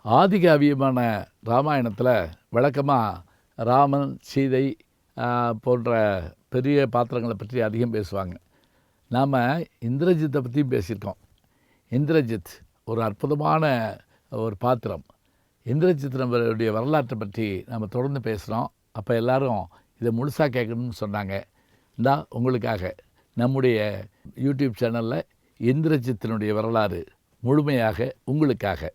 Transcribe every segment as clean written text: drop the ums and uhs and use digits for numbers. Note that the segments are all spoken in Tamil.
ஆதிகாவியமான ராமாயணத்தில் வழக்கமாக ராமன் சீதை போன்ற பெரிய பாத்திரங்களை பற்றி அதிகம் பேசுவாங்க. நாம் இந்திரஜித்தை பற்றியும் பேசியிருக்கோம். இந்திரஜித் ஒரு அற்புதமான ஒரு பாத்திரம். இந்திரஜித் நம்மளுடைய வரலாற்றை பற்றி நம்ம தொடர்ந்து பேசுகிறோம். அப்போ எல்லோரும் இதை முழுசாக கேட்கணும்னு சொன்னாங்க. உங்களுக்காக நம்முடைய யூடியூப் சேனலில் இந்திரஜித்தினுடைய வரலாறு முழுமையாக உங்களுக்காக.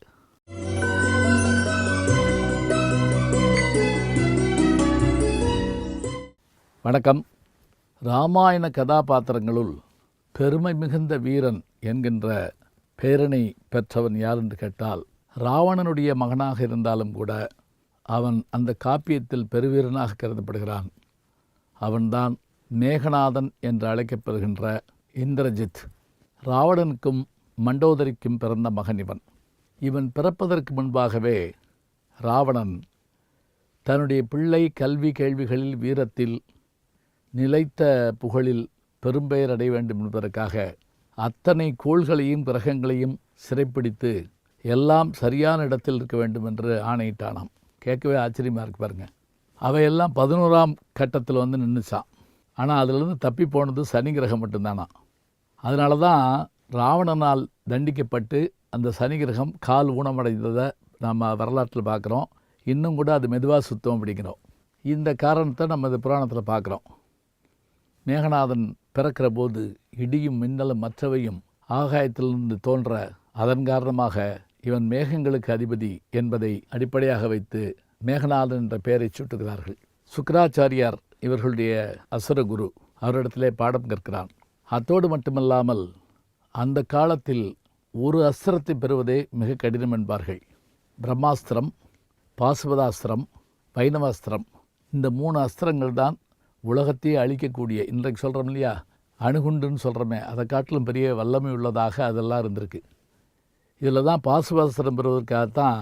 வணக்கம். இராமாயண கதாபாத்திரங்களுள் பெருமை மிகுந்த வீரன் என்கின்ற பேரனை பெற்றவன் யார் என்று கேட்டால், ராவணனுடைய மகனாக இருந்தாலும் கூட அவன் அந்த காப்பியத்தில் பெருவீரனாக கருதப்படுகிறான். அவன்தான் மேகநாதன் என்று அழைக்கப்படுகின்ற இந்திரஜித். ராவணனுக்கும் மண்டோதரிக்கும் பிறந்த மகன் இவன். இவன் பிறப்பதற்கு முன்பாகவே ராவணன் தன்னுடைய பிள்ளை கல்வி கேள்விகளில் வீரத்தில் நிலைத்த புகழில் பெரும்பெயர் அடைய வேண்டும் என்பதற்காக அத்தனை கோள்களையும் கிரகங்களையும் சிறைப்பிடித்து எல்லாம் சரியான இடத்தில் இருக்க வேண்டும் என்று ஆணையிட்டானாம். கேட்கவே ஆச்சரியமாக இருக்கு பாருங்க. அவையெல்லாம் 11ஆம் கட்டத்தில் வந்து நின்றுச்சான். ஆனால் அதிலிருந்து தப்பி போனது சனி கிரகம் மட்டும்தானா. அதனால தான் ராவணனால் தண்டிக்கப்பட்டு அந்த சனி கிரகம் கால் ஊனமடைந்ததை நம்ம வரலாற்றில் பார்க்குறோம். இன்னும் கூட அது மெதுவாக சுத்தம் பிடிக்கிறோம். இந்த காரணத்தை நம்ம இந்த புராணத்தில் பார்க்குறோம். மேகநாதன் பிறக்கிற போது இடியும் மின்னலும் மற்றவையும் ஆகாயத்திலிருந்து தோன்ற, அதன் காரணமாக இவன் மேகங்களுக்கு அதிபதி என்பதை அடிப்படையாக வைத்து மேகநாதன் என்ற பெயரை சூட்டுகிறார்கள். சுக்கராச்சாரியார் இவர்களுடைய அசுரகுரு, அவரிடத்திலே பாடம் கற்கிறான். அத்தோடு மட்டுமல்லாமல் அந்த காலத்தில் ஒரு அஸ்திரத்தை பெறுவதே மிக கடினம் என்பார்கள். பிரம்மாஸ்திரம், பாசுபதாஸ்திரம், வைணவாஸ்திரம், இந்த 3 அஸ்திரங்கள் தான் உலகத்தையே அழிக்கக்கூடிய, இன்றைக்கு சொல்கிறோம் இல்லையா, அணுகுண்டுன்னு சொல்கிறோமே, அதை காட்டிலும் பெரிய வல்லமை உள்ளதாக அதெல்லாம் இருந்திருக்கு. இதில் தான் பாசுபதாஸ்திரம் பெறுவதற்காகத்தான்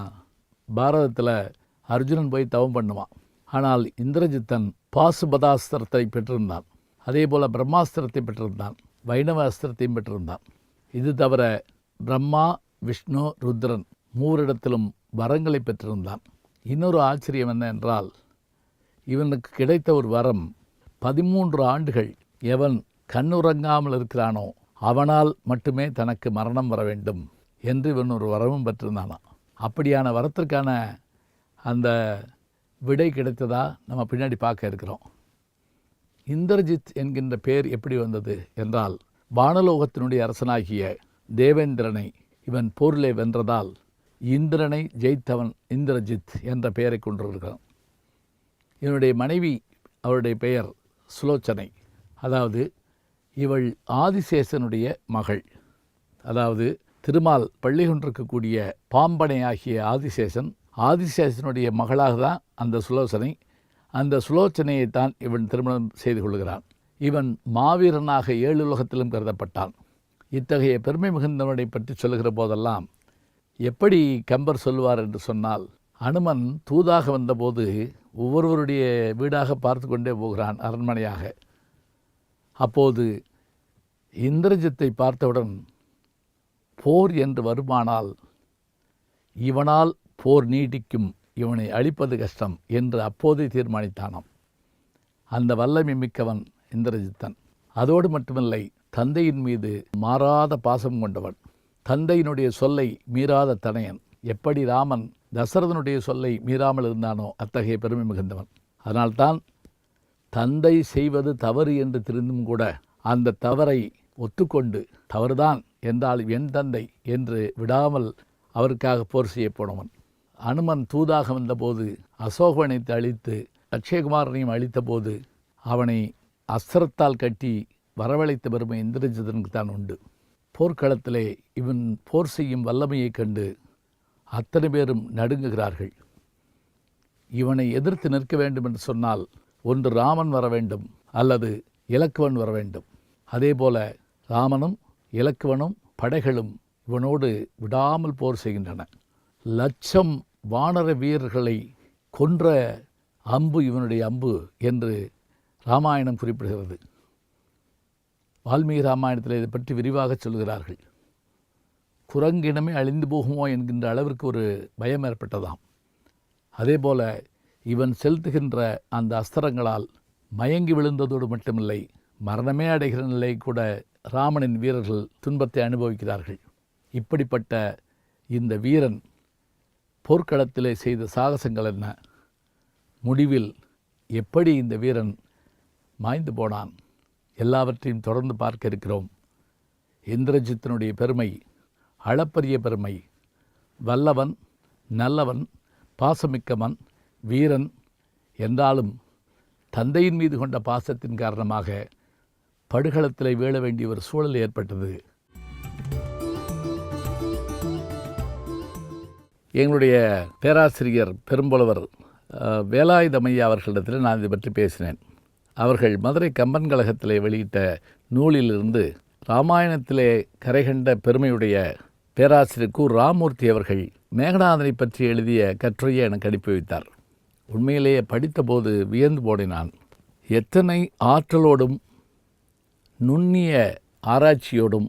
பாரதத்தில் அர்ஜுனன் போய் தவம் பண்ணுவான். ஆனால் இந்திரஜித்தன் பாசுபதாஸ்திரத்தை பெற்றிருந்தான். அதே போல் பிரம்மாஸ்திரத்தை பெற்றிருந்தான், வைணவ அஸ்திரத்தையும் பெற்றிருந்தான். இது தவிர பிரம்மா, விஷ்ணு, ருத்ரன் 3 இடத்திலும் வரங்களை பெற்றிருந்தான். இன்னொரு ஆச்சரியம் என்ன என்றால், இவனுக்கு கிடைத்த ஒரு வரம், 13 ஆண்டுகள் எவன் கண்ணுறங்காமல் இருக்கிறானோ அவனால் மட்டுமே தனக்கு மரணம் வர வேண்டும் என்று இவன் ஒரு வரமும் பெற்றிருந்தானா. அப்படியான வரத்திற்கான அந்த விடை கிடைத்ததா நம்ம பின்னாடி பார்க்க இருக்கிறோம். இந்திரஜித் என்கின்ற பெயர் எப்படி வந்தது என்றால், வானலோகத்தினுடைய அரசனாகிய தேவேந்திரனை இவன் போரிலே வென்றதால் இந்திரனை ஜெயித்தவன் இந்திரஜித் என்ற பெயரை கொண்டிருக்கிறான். இவனுடைய மனைவி, அவருடைய பெயர் சுலோச்சனை. அதாவது இவள் ஆதிசேஷனுடைய மகள். அதாவது திருமால் பள்ளி கொண்டிருக்கக்கூடிய பாம்பனை ஆகிய ஆதிசேஷனுடைய மகளாக தான் அந்த சுலோச்சனை. அந்த சுலோச்சனையைத்தான் இவன் திருமணம் செய்து கொள்கிறான். இவன் மாவீரனாக 7 உலகத்திலும் கருதப்பட்டான். இத்தகைய பெருமை மிகுந்தவனை பற்றி சொல்லுகிற போதெல்லாம் எப்படி கம்பர் சொல்லுவார் என்று சொன்னால், அனுமன் தூதாக வந்தபோது ஒவ்வொருவருடைய வீடாக பார்த்து கொண்டே போகிறான், அரண்மனையாக. அப்போது இந்திரஜித்தை பார்த்தவுடன் போர் என்று வருமானால் இவனால் போர் நீடிக்கும், இவனை அழிப்பது கஷ்டம் என்று அப்போதே தீர்மானித்தானாம். அந்த வல்லமை மிக்கவன் இந்திரஜித்தன். அதோடு மட்டுமில்லை, தந்தையின் மீது மாறாத பாசம் கொண்டவன், தந்தையினுடைய சொல்லை மீறாத தனையன். எப்படி ராமன் தசரதனுடைய சொல்லை மீறாமல் இருந்தானோ அத்தகைய பெருமை மிகுந்தவன். அதனால்தான் தந்தை செய்வது தவறு என்று தெரிந்தும் கூட அந்த தவறை ஒத்துக்கொண்டு, தவறுதான் என்றால் என் தந்தை என்று விடாமல் அவருக்காக போர் செய்ய போனவன். அனுமன் தூதாக வந்தபோது அசோகவனத்தை அழித்து அக்ஷயகுமாரனையும் அழித்த போது அவனை அஸ்திரத்தால் கட்டி வரவழைத்த பெருமை இந்திரஜித்தனுக்கு தான் உண்டு. போர்க்களத்திலே இவன் போர் செய்யும் வல்லமையைக் கண்டு அத்தனை பேரும் நடுங்குகிறார்கள். இவனை எதிர்த்து நிற்க வேண்டும் என்று சொன்னால் ஒன்று ராமன் வர வேண்டும் அல்லது இலக்குவன் வர வேண்டும். அதே போல ராமனும் இலக்குவனும் படைகளும் இவனோடு விடாமல் போர் செய்கின்றன. 1,00,000 வானர வீரர்களை கொன்ற அம்பு இவனுடைய அம்பு என்று ராமாயணம் குறிப்பிடுகிறது. வால்மீகி ராமாயணத்தில் இதை பற்றி விரிவாக சொல்கிறார்கள். குரங்கினமே அழிந்து போகுமோ என்கின்ற அளவிற்கு ஒரு பயம் ஏற்பட்டதாம். அதே போல இவன் செலுத்துகின்ற அந்த அஸ்திரங்களால் மயங்கி விழுந்ததோடு மட்டுமில்லை, மரணமே அடைகிற நிலை கூட ராமனின் வீரர்கள் துன்பத்தை அனுபவிக்கிறார்கள். இப்படிப்பட்ட இந்த வீரன் போர்க்களத்திலே செய்த சாகசங்கள் என்ன? முடிவில் எப்படி இந்த வீரன் மாய்ந்து போனான்? எல்லாவற்றையும் தொடர்ந்து பார்க்க இருக்கிறோம். இந்திரஜித்தினுடைய பெருமை அளப்பரிய பெருமை. வல்லவன், நல்லவன், பாசமிக்கவன், வீரன் என்றாலும் தந்தையின் மீது கொண்ட பாசத்தின் காரணமாக படுகளத்தில் வீழ வேண்டிய ஒரு சூழல் ஏற்பட்டது. எங்களுடைய பேராசிரியர் பெரும்புலவர் வேலாயுதமையா அவர்களிடத்தில் நான் இதை பற்றி பேசினேன். அவர்கள் மதுரை கம்பன் கழகத்திலே வெளியிட்ட நூலிலிருந்து இராமாயணத்திலே கரைகண்ட பெருமையுடைய பேராசிரியர் கு. ராமூர்த்தி அவர்கள் மேகநாதனை பற்றி எழுதிய கட்டுரையை எனக்கு அனுப்பி வைத்தார். உண்மையிலேயே படித்தபோது வியந்து போடினான். எத்தனை ஆற்றலோடும் நுண்ணிய ஆராய்ச்சியோடும்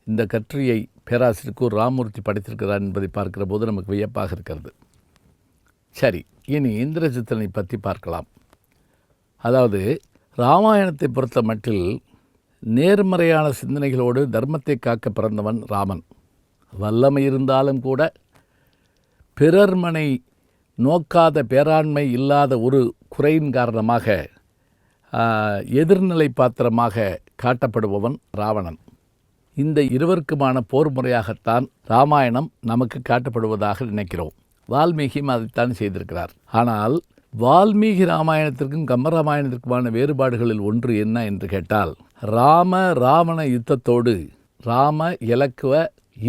இந்த கட்டுரையை பேராசிரியர் கு. ராமூர்த்தி படித்திருக்கிறார் என்பதை பார்க்கிற போது நமக்கு வியப்பாக இருக்கிறது. சரி, இனி இந்திரஜித்தனை பற்றி பார்க்கலாம். அதாவது இராமாயணத்தை பொறுத்த மட்டில் நேர்மறையான சிந்தனைகளோடு தர்மத்தை காக்க பிறந்தவன் ராமன். வல்லமை இருந்தாலும் கூட பிறர் மனை நோக்காத பேராண்மை இல்லாத ஒரு குறையின் காரணமாக எதிர்நிலை பாத்திரமாக காட்டப்படுபவன் ராவணன். இந்த இருவருக்குமான போர் முறையாகத்தான் இராமாயணம் நமக்கு காட்டப்படுவதாக நினைக்கிறோம். வால்மீகியும் அதைத்தான் செய்திருக்கிறார். ஆனால் வால்மீகி ராமாயணத்திற்கும் கம்பராமாயணத்திற்குமான வேறுபாடுகளில் ஒன்று என்ன என்று கேட்டால், ராவண யுத்தத்தோடு ராம இலக்குவ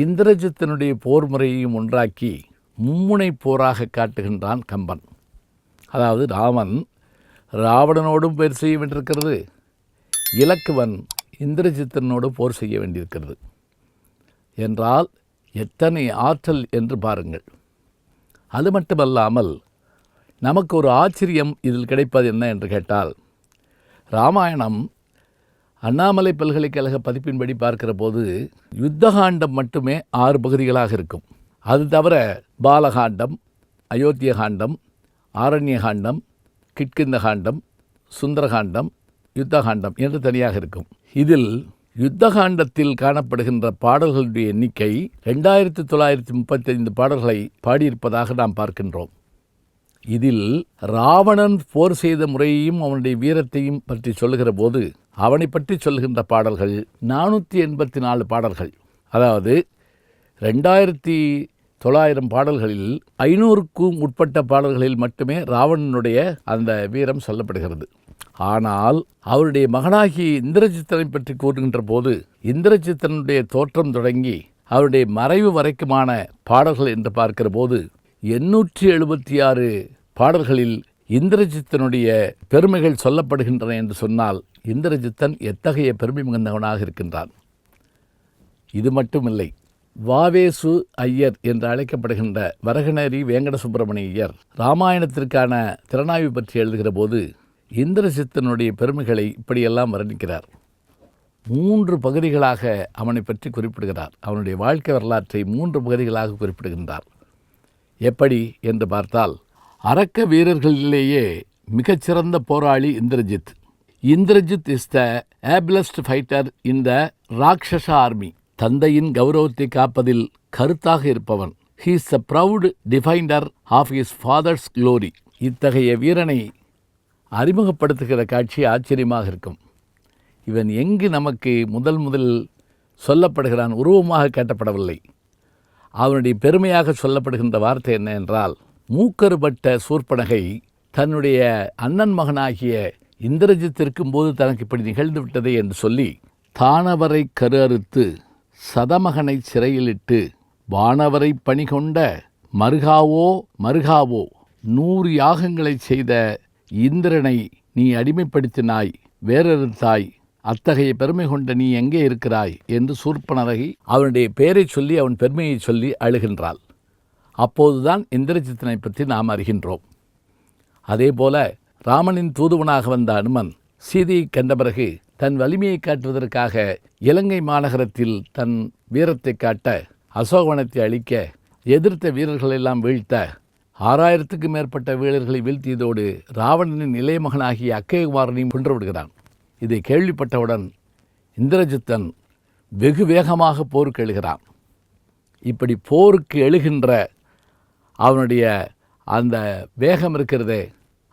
இந்திரஜித்தனுடைய போர் முறையையும் ஒன்றாக்கி மும்முனை போராக காட்டுகின்றான் கம்பன். அதாவது ராமன் ராவணனோடும் போர் செய்ய வேண்டியிருக்கிறது, இலக்குவன் இந்திரஜித்தனோடு போர் செய்ய வேண்டியிருக்கிறது என்றால் எத்தனை ஆற்றல் என்று பாருங்கள். அது மட்டுமல்லாமல் நமக்கு ஒரு ஆச்சரியம் இதில் கிடைப்பது என்ன என்று கேட்டால், இராமாயணம் அண்ணாமலை பல்கலைக்கழக பதிப்பின்படி பார்க்கிற போது யுத்தகாண்டம் மட்டுமே 6 பகுதிகளாக இருக்கும். அது தவிர பாலகாண்டம், அயோத்தியகாண்டம், ஆரண்யகாண்டம், கிட்கிந்தகாண்டம், சுந்தரகாண்டம், யுத்தகாண்டம் என்று தனியாக இருக்கும். இதில் யுத்தகாண்டத்தில் காணப்படுகின்ற பாடல்களுடைய எண்ணிக்கை 2935 பாடல்களை பாடியிருப்பதாக நாம் பார்க்கின்றோம். இதில் ராவணன் போர் செய்த முறையையும் அவனுடைய வீரத்தையும் பற்றி சொல்லுகிற போது அவனை பற்றி சொல்லுகின்ற பாடல்கள் 484 பாடல்கள். அதாவது 2900 பாடல்களில் 500க்கும் உட்பட்ட பாடல்களில் மட்டுமே ராவணனுடைய அந்த வீரம் சொல்லப்படுகிறது. ஆனால் அவருடைய மகனாகி இந்திரஜித்தனை பற்றி கூறுகின்ற போது இந்திரஜித்தனுடைய தோற்றம் தொடங்கி அவருடைய மறைவு வரைக்குமான பாடல்கள் என்று பார்க்கிற போது 876 பாடல்களில் இந்திரஜித்தனுடைய பெருமைகள் சொல்லப்படுகின்றன என்று சொன்னால் இந்திரஜித்தன் எத்தகைய பெருமை மிகுந்தவனாக இருக்கின்றான். இது மட்டுமில்லை, வாவேசு ஐயர் என்று அழைக்கப்படுகின்ற வரகநேரி வேங்கட சுப்பிரமணிய ஐயர் இராமாயணத்திற்கான திறனாய்வு பற்றி எழுதுகிற போது இந்திரஜித்தனுடைய பெருமைகளை இப்படியெல்லாம் வர்ணிக்கிறார். 3 பகுதிகளாக அவனை பற்றி குறிப்பிடுகிறார். அவனுடைய வாழ்க்கை வரலாற்றை 3 பகுதிகளாக குறிப்பிடுகின்றார். எப்படி என்று பார்த்தால், அரக்க வீரர்களிலேயே மிகச்சிறந்த போராளி Indrajit. Indrajit is the ablest fighter in the rakshasa army. தந்தையின் கௌரவத்தை காப்பதில் கருத்தாக இருப்பவன். He is the proud defender of his father's glory. இத்தகைய வீரனை அறிமுகப்படுத்துகிற காட்சி ஆச்சரியமாக இருக்கும். இவன் எங்கு நமக்கு முதல் சொல்லப்படுகிறான்? உருவமாக காட்டப்படவில்லை. அவனுடைய பெருமையாக சொல்லப்படுகின்ற வார்த்தை என்ன என்றால், மூக்கறுபட்ட சூர்பனகை தன்னுடைய அண்ணன் மகனாகிய இந்திரஜித் இருக்கும்போது தனக்கு இப்படி நிகழ்ந்து விட்டதே என்று சொல்லி தானவரை கரு அறுத்து சதமகனை சிறையிலிட்டு வானவரை பணிகொண்ட மருகாவோ 100 யாகங்களை செய்த இந்திரனை நீ அடிமைப்படுத்தினாய், வேறறுத்தாய், அத்தகைய பெருமை கொண்ட நீ எங்கே இருக்கிறாய் என்று சூர்பனகை அவனுடைய பெயரை சொல்லி அவன் பெருமையை சொல்லி அழுகின்றாள். அப்போதுதான் இந்திரஜித்தனை பற்றி நாம் அறிகின்றோம். அதே போல ராமனின் தூதுவனாக வந்த அனுமன் சீதையை கண்ட பிறகு தன் வலிமையை காட்டுவதற்காக இலங்கை மாநகரத்தில் தன் வீரத்தை காட்ட அசோகவனத்தை அழிக்க எதிர்த்த வீரர்களெல்லாம் வீழ்த்த 6000க்கும் மேற்பட்ட வீரர்களை வீழ்த்தியதோடு ராவணனின் இளைய மகனாகிய அக்ஷயகுமாரனையும் கொன்று விடுகிறான். இதை கேள்விப்பட்டவுடன் இந்திரஜித்தன் வெகு வேகமாக போருக்கு எழுகிறான். இப்படி போருக்கு எழுகின்ற அவனுடைய அந்த வேகம் இருக்கிறதே,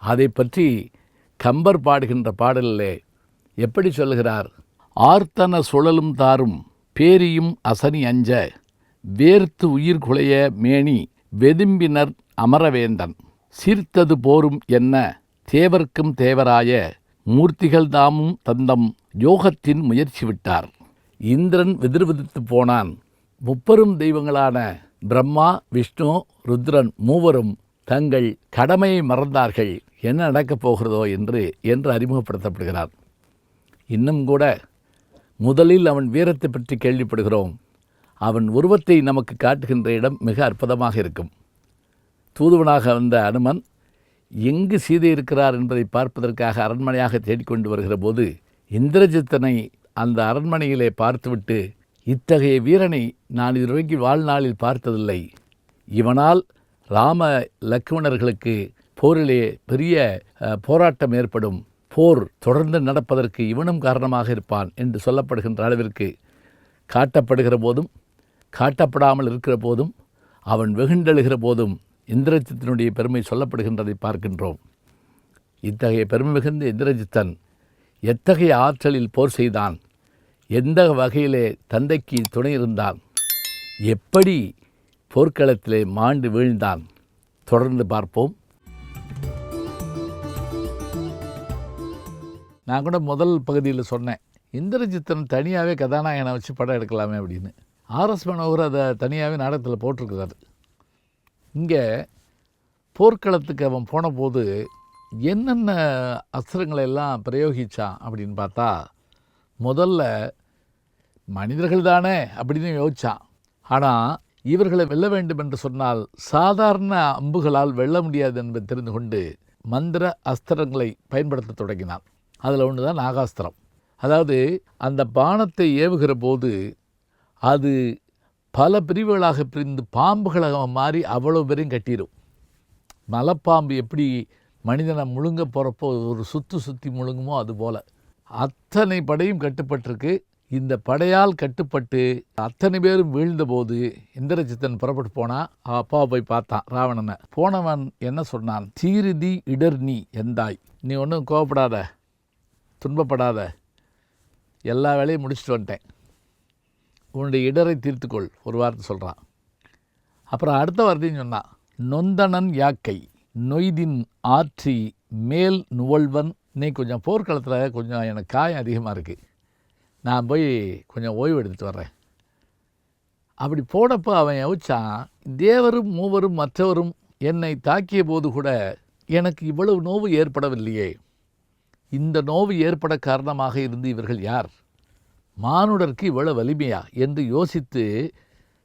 அதை பற்றி கம்பர் பாடுகின்ற பாடலிலே எப்படி சொல்லுகிறார்? ஆர்த்தன சுழலும் தாரும் பேரியும் அசனி அஞ்ச வேர்த்து உயிர் குலைய மேனி வெதும்பினர் அமரவேந்தன் சீர்த்தது போரும் என்ன தேவர்க்கும் தேவராய மூர்த்திகள் தாமும் தந்தம் யோகத்தின் முயற்சி விட்டார். இந்திரன் விதிர்விதித்து போனான். முப்பெரும் தெய்வங்களான பிரம்மா, விஷ்ணு, ருத்ரன் மூவரும் தங்கள் கடமையை மறந்தார்கள். என்ன நடக்கப் போகிறதோ என்று அறிமுகப்படுத்தப்படுகிறார். இன்னும் கூட முதலில் அவன் வீரத்தை பற்றி கேள்விப்படுகிறோம். அவன் உருவத்தை நமக்கு காட்டுகின்ற இடம் மிக அற்புதமாக இருக்கும். தூதுவனாக வந்த அனுமன் எங்கு சீதை இருக்கிறார் என்பதை பார்ப்பதற்காக அரண்மனையாக தேடிக்கொண்டு வருகிற போது இந்திரஜித்தனை அந்த அரண்மனையிலே பார்த்துவிட்டு, இத்தகைய வீரனை நான் இதுவரைக்கும் வாழ்நாளில் பார்த்ததில்லை. இவனால் ராம லக்ஷ்மணர்களுக்கு போரிலே பெரிய போராட்டம் ஏற்படும், போர் தொடர்ந்து நடப்பதற்கு இவனும் காரணமாக இருப்பான் என்று சொல்லப்படுகின்ற அளவிற்கு காட்டப்படுகிற போதும் காட்டப்படாமல் இருக்கிற போதும் அவன் வெகுண்டெழுகிற போதும் இந்திரஜித்தனுடைய பெருமை சொல்லப்படுகின்றதை பார்க்கின்றோம். இத்தகைய பெருமை மிகுந்த இந்திரஜித்தன் எத்தகைய ஆற்றலில் போர் செய்தான், எந்த வகையிலே தந்தைக்கு துணை இருந்தான், எப்படி போர்க்களத்திலே மாண்டு வீழ்ந்தான், தொடர்ந்து பார்ப்போம். நான் கூட முதல் பகுதியில் சொன்னேன், இந்திரஜித்தன் தனியாகவே கதாநாயகனை வச்சு படம் எடுக்கலாமே அப்படின்னு. ஆர்எஸ் மனோகர் அதை தனியாகவே நாடகத்தில் போட்டிருக்கிறாரு. இங்கே போர்க்களத்துக்கு அவன் போன போது என்னென்ன அஸ்திரங்களை எல்லாம் பிரயோகித்தான் அப்படின்னு பார்த்தா, முதல்ல மனிதர்கள் தானே அப்படின்னு யோசித்தான். ஆனால் இவர்களை வெல்ல வேண்டும் என்று சொன்னால் சாதாரண அம்புகளால் வெல்ல முடியாது என்பதை தெரிந்து கொண்டு மந்திர அஸ்திரங்களை பயன்படுத்த தொடங்கினான். அதில் ஒன்று தான் நாகாஸ்திரம். அதாவது அந்த பானத்தை ஏவுகிற போது அது பல பிரிவுகளாக பிரிந்து பாம்புகளாக மாறி அவ்வளோ பேரையும் கட்டிடும். மலைப்பாம்பு எப்படி மனிதனை முழுங்க போகிறப்போ ஒரு சுற்றி முழுங்குமோ அதுபோல் அத்தனை படையும் கட்டுப்பட்டிருக்கு. இந்த படையால் கட்டுப்பட்டு அத்தனை பேரும் வீழ்ந்தபோது இந்திரஜித்தன் புறப்பட்டு போனான். அப்பாவை போய் பார்த்தான் ராவணனை. போனவன் என்ன சொன்னான்? சீரிதி இடர் நீ எந்தாய், நீ ஒன்றும் கோவப்படாத, துன்பப்படாத, எல்லா வேலையும் முடிச்சுட்டு வந்துட்டேன், உன்னுடைய இடரை தீர்த்துக்கொள், ஒரு வார்த்தை சொல்கிறான். அப்புறம் அடுத்த வார்த்தையும் சொன்னான், நொந்தனன் யாக்கை நொய்தின் ஆற்றி மேல் நுவல்வன். இன்னைக்கு கொஞ்சம் போர்க்களத்தில் கொஞ்சம் எனக்கு காயம் அதிகமாக இருக்குது, நான் போய் கொஞ்சம் ஓய்வு எடுத்துகிட்டு வர்றேன். அப்படி போனப்போ அவன் யோசிச்சான், தேவரும் மூவரும் மற்றவரும் என்னை தாக்கிய போது கூட எனக்கு இவ்வளவு நோவு ஏற்படவில்லையே, இந்த நோவு ஏற்பட காரணமாக இருந்து இவர்கள் யார், மானுடருக்கு இவ்வளவு வலிமையா என்று யோசித்து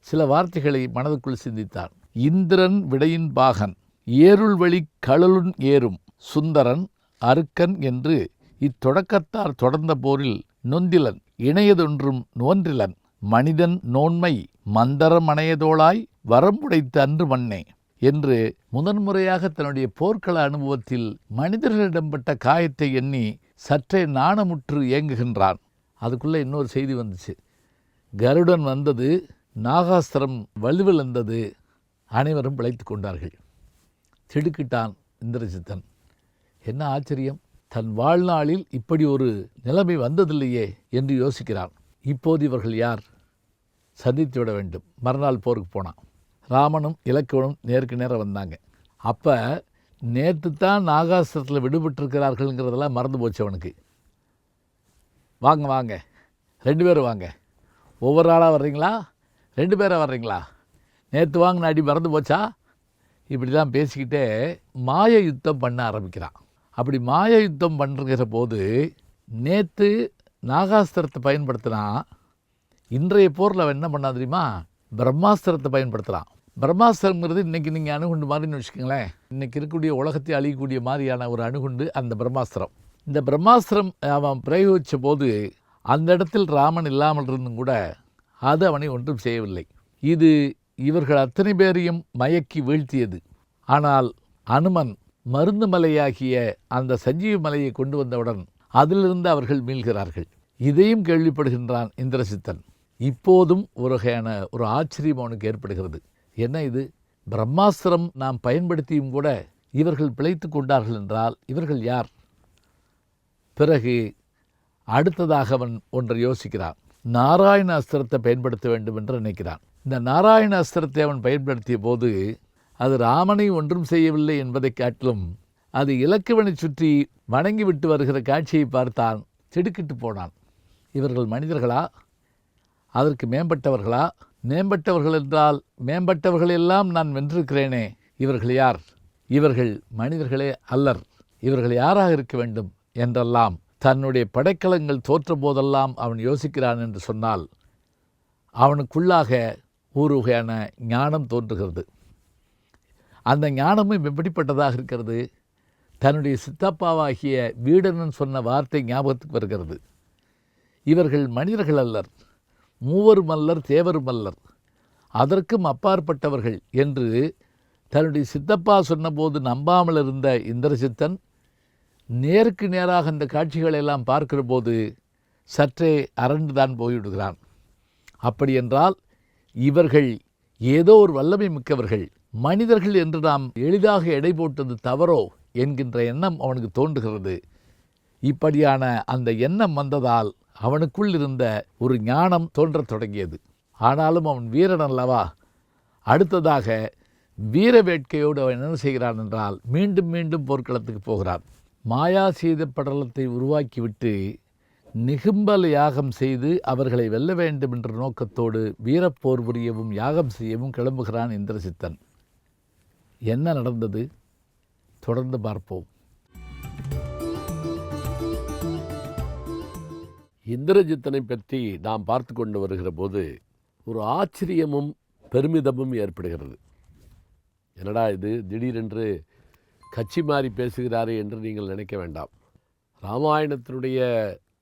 சில வார்த்தைகளை மனதுக்குள் சிந்தித்தான். இந்திரன் விடையின் பாகன் ஏருள்வழி களலுன் ஏறும் சுந்தரன் அருக்கன் என்று இத்தொடக்கத்தார் தொடர்ந்த போரில் நொந்திலன் இணையதொன்றும் நோன்றிலன் மனிதன் நோன்மை மந்தரமணையதோளாய் வரம்புடைத்த அன்று மண்ணே என்று முதன்முறையாக தன்னுடைய போர்க்கள அனுபவத்தில் மனிதர்களிடம்பட்ட காயத்தை எண்ணி சற்றே நாணமுற்று ஏங்குகின்றான். அதுக்குள்ளே இன்னொரு செய்தி வந்துச்சு. கருடன் வந்தது, நாகாஸ்திரம் வலுவிழந்தது, அனைவரும் பிழைத்து கொண்டார்கள். திடுக்கிட்டான் இந்திரஜித்தன். என்ன ஆச்சரியம், தன் வாழ்நாளில் இப்படி ஒரு நிலைமை வந்ததில்லையே என்று யோசிக்கிறான். இப்போது இவர்கள் யார், சந்தித்து விட வேண்டும். மறுநாள் போருக்கு போனான். ராமனும் இலக்குவனும் நேருக்கு நேரம் வந்தாங்க. அப்போ நேற்று தான் நாகாஸ்திரத்தில் விடுபட்டிருக்கிறார்கள்ங்கிறதெல்லாம் மறந்து போச்சு அவனுக்கு. வாங்க வாங்க, 2 பேரும் வாங்க, ஒவ்வொரு ஆளாக வர்றீங்களா, 2 பேராக வர்றீங்களா, நேற்று வாங்கின அடி மறந்து போச்சா, இப்படி தான் பேசிக்கிட்டே மாய யுத்தம் பண்ண ஆரம்பிக்கிறான். அப்படி மாய யுத்தம் பண்ணுற போது நேற்று நாகாஸ்திரத்தை பயன்படுத்தினா, இன்றைய போரில் அவன் என்ன பண்ணா தெரியுமா, பிரம்மாஸ்திரத்தை பயன்படுத்துகிறான். பிரம்மாஸ்திரங்கிறது இன்றைக்கி நீங்கள் அணுகுண்டு மாதிரின்னு வச்சுக்கோங்களேன், இன்றைக்கி இருக்கக்கூடிய உலகத்தை அழியக்கூடிய மாதிரியான ஒரு அணுகுண்டு அந்த பிரம்மாஸ்திரம். இந்த பிரம்மாஸ்திரம் அவன் பிரயோகித்த போது அந்த இடத்தில் ராமன் இல்லாமல் இருந்தும் கூட அது அவனை ஒன்றும் செய்யவில்லை. இது இவர்கள் அத்தனை பேரையும் மயக்கி வீழ்த்தியது. ஆனால் அனுமன் மருந்து மலையாகிய அந்த சஞ்சீவி மலையை கொண்டு வந்தவுடன் அதிலிருந்து அவர்கள் மீள்கிறார்கள். இதையும் கேள்விப்படுகின்றான் இந்திரசித்தன். இப்போதும் ஒரு வகையான ஒரு ஆச்சரியம் அவனுக்கு ஏற்படுகிறது. என்ன இது, பிரம்மாஸ்திரம் நாம் பயன்படுத்தியும் கூட இவர்கள் பிழைத்து கொண்டார்கள் என்றால் இவர்கள் யார்? பிறகு அடுத்ததாக அவன் ஒன்றை யோசிக்கிறான். நாராயண அஸ்திரத்தை பயன்படுத்த வேண்டும் என்று நினைக்கிறான். இந்த நாராயண அஸ்திரத்தை அவன் பயன்படுத்திய போது அது ராமனை ஒன்றும் செய்யவில்லை என்பதை காட்டிலும் அது இலக்குவனை சுற்றி வணங்கிவிட்டு வருகிற காட்சியை பார்த்தான். திடுக்கிட்டு போனான். இவர்கள் மனிதர்களா? அதற்கு மேம்பட்டவர்களா? மேம்பட்டவர்கள் என்றால் மேம்பட்டவர்களெல்லாம் நான் வென்றிருக்கிறேனே, இவர்கள் யார்? இவர்கள் மனிதர்களே அல்லர். இவர்கள் யாராக இருக்க வேண்டும் என்றெல்லாம் தன்னுடைய படைக்கலங்கள் தோற்ற போதெல்லாம் அவன் யோசிக்கிறான் என்று சொன்னால் அவனுக்குள்ளாக ஒரு வகையான ஞானம் தோன்றுகிறது. அந்த ஞானமும் எப்படிப்பட்டதாக இருக்கிறது? தன்னுடைய சித்தப்பாவாகிய வீடனன் சொன்ன வார்த்தை ஞாபகத்துக்கு வருகிறது. இவர்கள் மனிதர்கள் அல்லர், மூவரும் அல்லர், தேவரும் அல்லர், அதற்கும் அப்பாற்பட்டவர்கள் என்று தன்னுடைய சித்தப்பா சொன்னபோது நம்பாமல் இருந்த இந்திரசித்தன் நேருக்கு நேராக அந்த காட்சிகளெல்லாம் பார்க்கிற போது சற்றே அரண்டுதான் போய்விடுகிறான். அப்படியென்றால் இவர்கள் ஏதோ ஒரு வல்லமை மிக்கவர்கள், மனிதர்கள் என்று நாம் எளிதாக எடை போட்டது தவறோ என்கின்ற எண்ணம் அவனுக்கு தோன்றுகிறது. இப்படியான அந்த எண்ணம் வந்ததால் அவனுக்குள் இருந்த ஒரு ஞானம் தோன்றத் தொடங்கியது. ஆனாலும் அவன் வீரன் அல்லவா? அடுத்ததாக வீர வேட்கையோடு அவன் என்ன செய்கிறான் என்றால் மீண்டும் மீண்டும் போர்க்களத்துக்கு போகிறான். மாயா செய்த படலத்தை உருவாக்கிவிட்டு நிகும்பல் யாகம் செய்து அவர்களை வெல்ல வேண்டும் என்ற நோக்கத்தோடு வீரப்போர் புரியவும் யாகம் செய்யவும் கிளம்புகிறான் இந்திரசித்தன். என்ன நடந்தது? தொடர்ந்து பார்ப்போம். இந்திரஜித்தனை பற்றி நாம் பார்த்து கொண்டு வருகிற போது ஒரு ஆச்சரியமும் பெருமிதமும் ஏற்படுகிறது. என்னடா இது, திடீரென்று கட்சி மாறி பேசுகிறாரே என்று நீங்கள் நினைக்க வேண்டாம். ராமாயணத்தினுடைய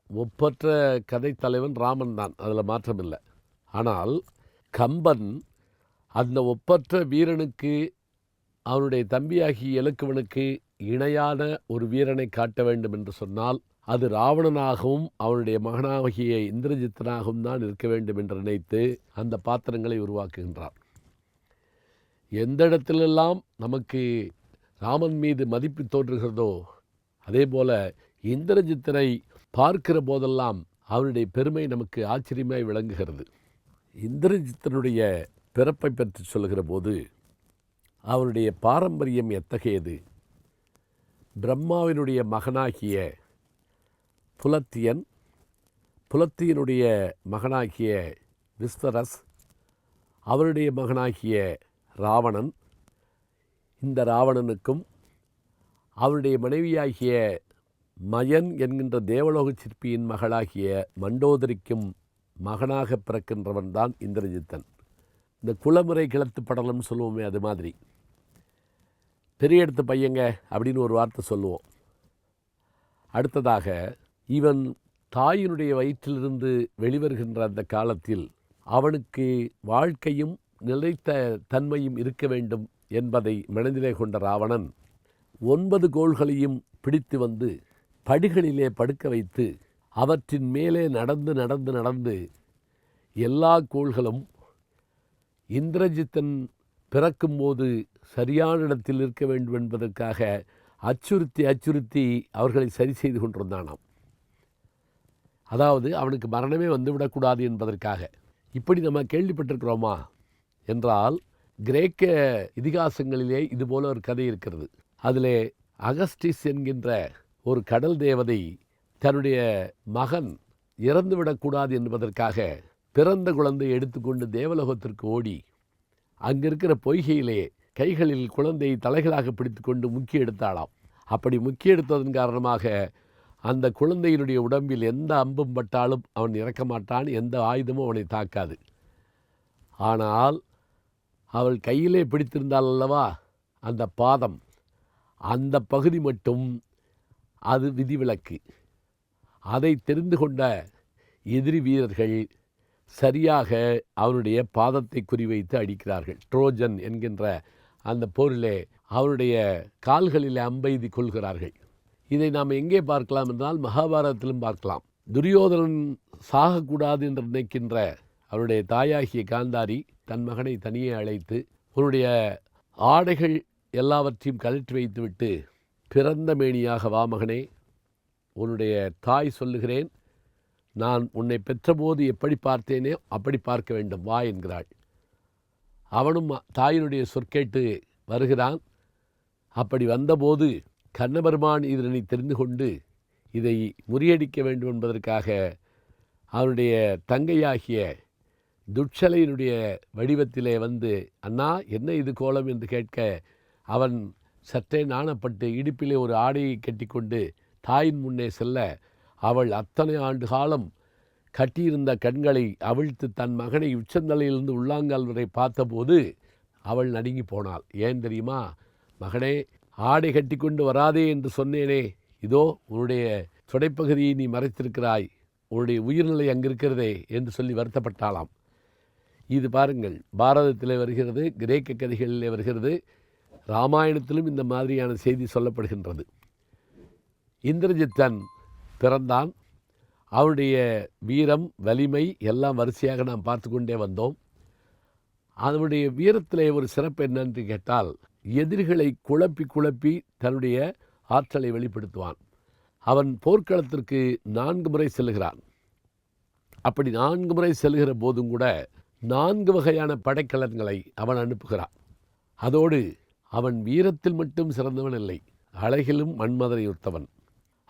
ஒப்பற்ற கதை தலைவன் ராமன் தான், அதில் மாற்றமில்லை. ஆனால் கம்பன் அந்த ஒப்பற்ற வீரனுக்கு அவனுடைய தம்பியாகிய இலக்குவனுக்கு இணையான ஒரு வீரனை காட்ட வேண்டும் என்று சொன்னால் அது ராவணனாகவும் அவனுடைய மகனாகிய இந்திரஜித்தனாகவும் தான் இருக்க வேண்டும் என்று நினைத்து அந்த பாத்திரங்களை உருவாக்குகின்றான். எந்த இடத்திலெல்லாம் நமக்கு ராமன் மீது மதிப்பு தோன்றுகிறதோ அதே போல இந்திரஜித்தனை பார்க்கிற போதெல்லாம் அவனுடைய பெருமை நமக்கு ஆச்சரியமாய் விளங்குகிறது. இந்திரஜித்தனுடைய பிறப்பை பற்றி சொல்கிற போது அவனுடைய பாரம்பரியம் எத்தகையது? பிரம்மாவினுடைய மகனாகிய புலத்தியன், புலத்தியனுடைய மகனாகிய விஸ்வரஸ், அவருடைய மகனாகிய ராவணன், இந்த ராவணனுக்கும் அவருடைய மனைவியாகிய மயன் என்கின்ற தேவலோக சிற்பியின் மகளாகிய மண்டோதரிக்கும் மகனாக பிறக்கின்றவன் தான் இந்திரஜித்தன். இந்த குளமுறை கிளத்து படலம்னு சொல்லுவோமே, அது மாதிரி பெரிய இடத்து பையங்க அப்படின்னு ஒரு வார்த்தை சொல்லுவோம். அடுத்ததாக இவன் தாயினுடைய வயிற்றிலிருந்து வெளிவருகின்ற அந்த காலத்தில் அவனுக்கு வாழ்க்கையும் நிலைத்த தன்மையும் இருக்க வேண்டும் என்பதை மனதிலே கொண்ட ராவணன் 9 கோள்களையும் பிடித்து வந்து படிகளிலே படுக்க வைத்து அவற்றின் மேலே நடந்து நடந்து நடந்து எல்லா கோள்களும் இந்திரஜித்தன் பிறக்கும்போது சரியான இடத்தில் இருக்க வேண்டும் என்பதற்காக அச்சுறுத்தி அச்சுறுத்தி அவர்களை சரி செய்து கொண்டிருந்தானாம். அதாவது அவனுக்கு மரணமே வந்துவிடக்கூடாது என்பதற்காக. இப்படி நம்ம கேள்விப்பட்டிருக்கிறோமா என்றால் கிரேக்க இதிகாசங்களிலே இதுபோல ஒரு கதை இருக்கிறது. அதிலே அகஸ்டிஸ் என்கின்ற ஒரு கடல் தேவதை தன்னுடைய மகன் இறந்துவிடக்கூடாது என்பதற்காக பிறந்த குழந்தையை எடுத்துக்கொண்டு தேவலோகத்திற்கு ஓடி அங்கிருக்கிற பொய்கையிலே கைகளில் குழந்தையை தலைகளாக பிடித்து கொண்டு முக்கி எடுத்தாளாம். அப்படி முக்கி எடுத்ததன் காரணமாக அந்த குழந்தையினுடைய உடம்பில் எந்த அம்பும் பட்டாலும் அவன் இறக்க மாட்டான், எந்த ஆயுதமும் அவனை தாக்காது. ஆனால் அவள் கையிலே பிடித்திருந்தாள் அல்லவா அந்த பாதம், அந்த பகுதி மட்டும் அது விதிவிலக்கு. அதை தெரிந்து கொண்ட எதிரி வீரர்கள் சரியாக அவனுடைய பாதத்தை குறிவைத்து அடிக்கிறார்கள். ட்ரோஜன் என்கின்ற அந்த போரிலே அவனுடைய கால்களில் அம்பெய்தி கொள்கிறார்கள். இதை நாம் எங்கே பார்க்கலாம் என்றால் மகாபாரதத்திலும் பார்க்கலாம். துரியோதனன் சாகக்கூடாது என்று நினைக்கின்ற அவருடைய தாயாகிய காந்தாரி தன் மகனை தனியே அழைத்து உன்னுடைய ஆடைகள் எல்லாவற்றையும் கழற்றி வைத்துவிட்டு பிறந்த மேனியாக வா மகனே, உன்னுடைய தாய் சொல்லுகிறேன், நான் உன்னை பெற்றபோது எப்படி பார்த்தேனே அப்படி பார்க்க வேண்டும், வா என்கிறாள். அவனும் தாயினுடைய சொற்கேட்டு வருகிறான். அப்படி வந்தபோது கண்ணபெருமான் இதனை தெரிந்து கொண்டு இதை முறியடிக்க வேண்டும் என்பதற்காக அவனுடைய தங்கையாகிய துட்சலையினுடைய வடிவத்திலே வந்து, அண்ணா என்ன இது கோலம் என்று கேட்க அவன் சற்றே நாணப்பட்டு இடுப்பிலே ஒரு ஆடையை கட்டிக்கொண்டு தாயின் முன்னே செல்ல, அவள் அத்தனை ஆண்டு காலம் கட்டியிருந்த கண்களை அவிழ்த்து தன் மகனை உச்சந்தலையிலிருந்து உள்ளாங்கால் வரை பார்த்தபோது அவள் நடுங்கி போனாள். ஏன் தெரியுமா? மகனே, ஆடை கட்டி கொண்டு வராதே என்று சொன்னேனே, இதோ உன்னுடைய தொடைப்பகுதியை நீ மறைத்திருக்கிறாய், உன்னுடைய உயிர்நிலை அங்கிருக்கிறதே என்று சொல்லி வருத்தப்பட்டாளாம். இது பாருங்கள், பாரதத்தில் வருகிறது, கிரேக்க கதைகளிலே வருகிறது, இராமாயணத்திலும் இந்த மாதிரியான செய்தி சொல்லப்படுகின்றது. இந்திரஜித்தன் பிறந்தான். அவனுடைய வீரம் வலிமை எல்லாம் வரிசையாக நாம் பார்த்து கொண்டே வந்தோம். அவனுடைய வீரத்திலே ஒரு சிறப்பு என்னென்று கேட்டால், எதிரிகளை குழப்பி குழப்பி தன்னுடைய ஆற்றலை வெளிப்படுத்துவான். அவன் போர்க்களத்திற்கு 4 முறை செல்கிறான். அப்படி 4 முறை செல்கிற போதும் கூட 4 வகையான படைக்கலன்களை அவன் அனுப்புகிறான். அதோடு அவன் வீரத்தில் மட்டும் சிறந்தவன் இல்லை, அழகிலும் மன்மதனையொத்தவன்.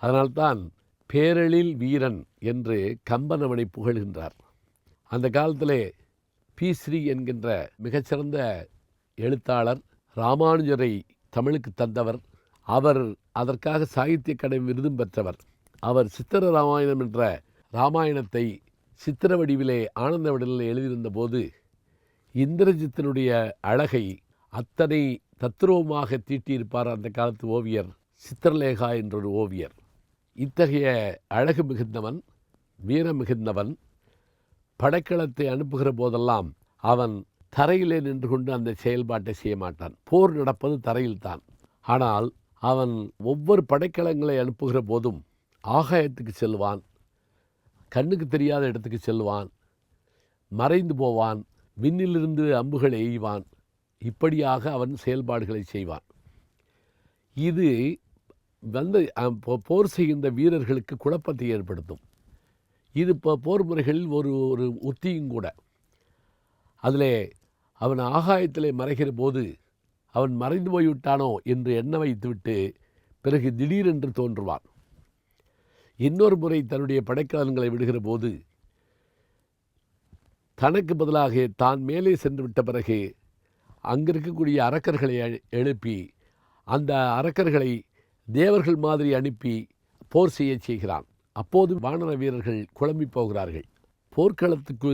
அதனால்தான் பேரெழில் வீரன் என்று கம்பன் அவனை புகழ்கின்றார். அந்த காலத்திலே பி.ஸ்ரீ என்கின்ற மிகச்சிறந்த எழுத்தாளர் ராமானுஜரை தமிழுக்கு தந்தவர். அவர் அதற்காக சாகித்ய அகாடமி விருதும் பெற்றவர். அவர் சித்திர ராமாயணம் என்ற ராமாயணத்தை சித்திர வடிவிலே ஆனந்த வடிவிலே எழுதியிருந்த போது இந்திரஜித்தினுடைய அழகை அத்தனை தத்ரூபமாக தீட்டியிருப்பார் அந்த காலத்து ஓவியர் சித்திரலேகா என்றொரு ஓவியர். இத்தகைய அழகு மிகுந்தவன், வீரம் மிகுந்தவன். படைக்களத்தை அனுப்புகிற போதெல்லாம் அவன் தரையிலே நின்று கொண்டு அந்த செயல்பாட்டை செய்ய மாட்டான். போர் நடப்பது தரையில்தான். ஆனால் அவன் ஒவ்வொரு படைக்கலங்களை அனுப்புகிற போதும் ஆகாயத்துக்கு செல்வான், கண்ணுக்கு தெரியாத இடத்துக்கு செல்வான், மறைந்து போவான், விண்ணிலிருந்து அம்புகளை எய்வான். இப்படியாக அவன் செயல்பாடுகளை செய்வான். இது போர் செய்கின்ற வீரர்களுக்கு குழப்பத்தை ஏற்படுத்தும். இது போர் முறைகளில் ஒரு உத்தியும் கூட. அதில் அவன் ஆகாயத்திலே மறைகிற போது அவன் மறைந்து போய்விட்டானோ என்று எண்ண வைத்துவிட்டு பிறகு திடீரென்று தோன்றுவான். இன்னொரு முறை தன்னுடைய படைக்கலன்களை விடுகிற போது தனக்கு பதிலாக தான் மேலே சென்று விட்ட பிறகு அங்கிருக்கக்கூடிய அரக்கர்களை எழுப்பி அந்த அரக்கர்களை தேவர்கள் மாதிரி அனுப்பி போர் செய்ய செய்கிறான். அப்போது வானர வீரர்கள் குழம்பி போகிறார்கள். போர்க்களத்துக்கு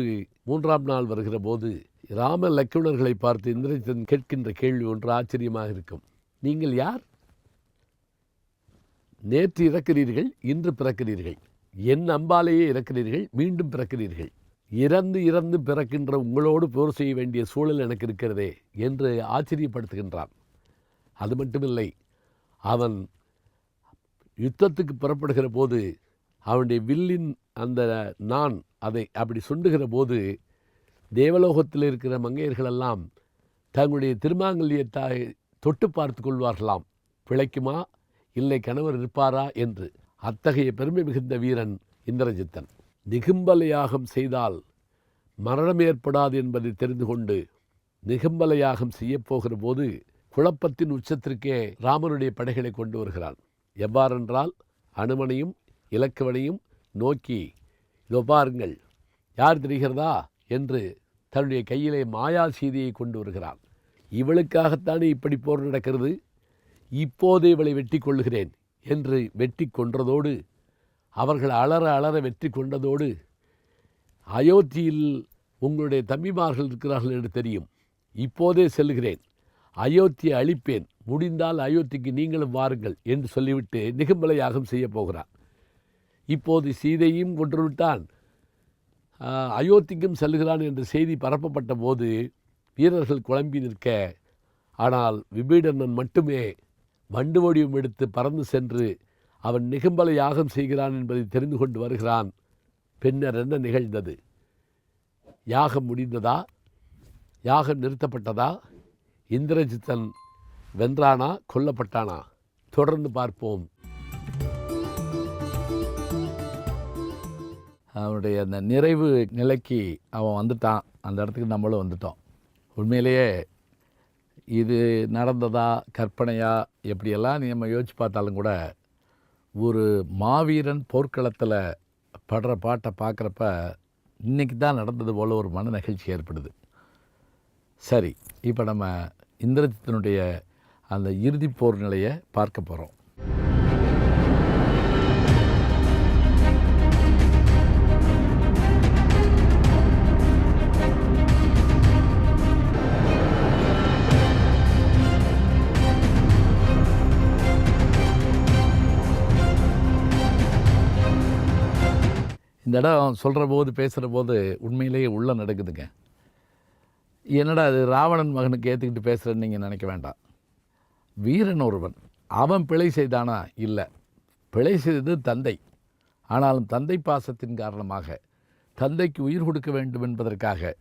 3ஆம் நாள் வருகிற போது ராம லக்ஷ்மணர்களை பார்த்து இந்திரஜித்தன் கேட்கின்ற கேள்வி ஒன்று ஆச்சரியமாக இருக்கும். நீங்கள் யார்? நேற்று இறக்கிறீர்கள், இன்று பிறக்கிறீர்கள், என் அம்பாலேயே இறக்கிறீர்கள், மீண்டும் பிறக்கிறீர்கள். இறந்து இறந்து பிறக்கின்ற உங்களோடு போர் செய்ய வேண்டிய சூழல் எனக்கு இருக்கிறதே என்று ஆச்சரியப்படுத்துகின்றான். அது மட்டுமில்லை, அவன் யுத்தத்துக்கு புறப்படுகிற போது அவனுடைய வில்லின் அந்த நான் அதை அப்படி சுண்டுகிற போது தேவலோகத்தில் இருக்கிற மங்கையர்களெல்லாம் தங்களுடைய திருமாங்கல்யத்தை தொட்டு பார்த்து கொள்வார்களாம், பிழைக்குமா இல்லை கணவர் இருப்பாரா என்று. அத்தகைய பெருமை மிகுந்த வீரன் இந்திரஜித்தன். நிகும்பல யாகம் செய்தால் மரணம் ஏற்படாது என்பதை தெரிந்து கொண்டு நிகும்பல யாகம் செய்யப்போகிற போது குழப்பத்தின் உச்சத்திற்கே ராமனுடைய படைகளை கொண்டு வருகிறான். எவ்வாறென்றால் அனுமனையும் இலக்குவனையும் நோக்கி, இதோ பாருங்கள், யார் தெரிகிறதா என்று தன்னுடைய கையிலே மாயா சீதையை கொண்டு வருகிறான். இவளுக்காகத்தானே இப்படி போர் நடக்கிறது, இப்போதே இவளை வெட்டி கொள்ளுகிறேன் என்று வெட்டி கொன்றதோடு அவர்கள் அலற அலற வெற்றி கொண்டதோடு, அயோத்தியில் உங்களுடைய தம்பிமார்கள் இருக்கிறார்கள் என்று தெரியும், இப்போதே செல்கிறேன், அயோத்தியை அழிப்பேன், முடிந்தால் அயோத்திக்கு நீங்களும் வாருங்கள் என்று சொல்லிவிட்டு நிகும்பல யாகம் செய்ய போகிறான். இப்போது சீதையும் கொன்றுவிட்டான், அயோத்திக்கும் செல்கிறான் என்ற செய்தி பரப்பப்பட்ட போது வீரர்கள் குழம்பி நிற்க, ஆனால் விபீடனன் மட்டுமே வண்டு வடிவம் எடுத்து பறந்து சென்று அவன் நிகம்பல யாகம் செய்கிறான் என்பதை தெரிந்து கொண்டு வருகிறான். பின்னர் என்ன நிகழ்ந்தது? யாகம் முடிந்ததா? யாகம் நிறுத்தப்பட்டதா? இந்திரஜித்தன் வென்றானா, கொல்லப்பட்டானா? தொடர்ந்து பார்ப்போம். அவனுடைய அந்த நிறைவு நிலைக்கு அவன் வந்துட்டான். அந்த இடத்துக்கு நம்மளும் வந்துட்டோம். உண்மையிலேயே இது நடந்ததா கற்பனையா எப்படியெல்லாம் நம்ம யோசிச்சு பார்த்தாலும் கூட ஒரு மாவீரன் போர்க்களத்தில் படுற பாட்டை பார்க்குறப்ப இன்றைக்கி தான் நடந்தது போல் ஒரு மன நிகழ்ச்சி ஏற்படுது. சரி, இப்போ நம்ம இந்திரஜித்தனுடைய அந்த இறுதிப் போர் நிலையை பார்க்க போகிறோம். இந்த இடம் சொல்கிற போது பேசுகிற போது உண்மையிலேயே உள்ள நடக்குதுங்க. என்னடா அது ராவணன் மகனுக்கு ஏற்றுக்கிட்டு பேசுகிறேன்னு நீங்கள் நினைக்க வேண்டாம். வீரன் ஒருவன், அவன் பிழை செய்தானா? இல்லை, பிழை செய்தது தந்தை. ஆனாலும் தந்தை பாசத்தின் காரணமாக தந்தைக்கு உயிர் கொடுக்க வேண்டும் என்பதற்காக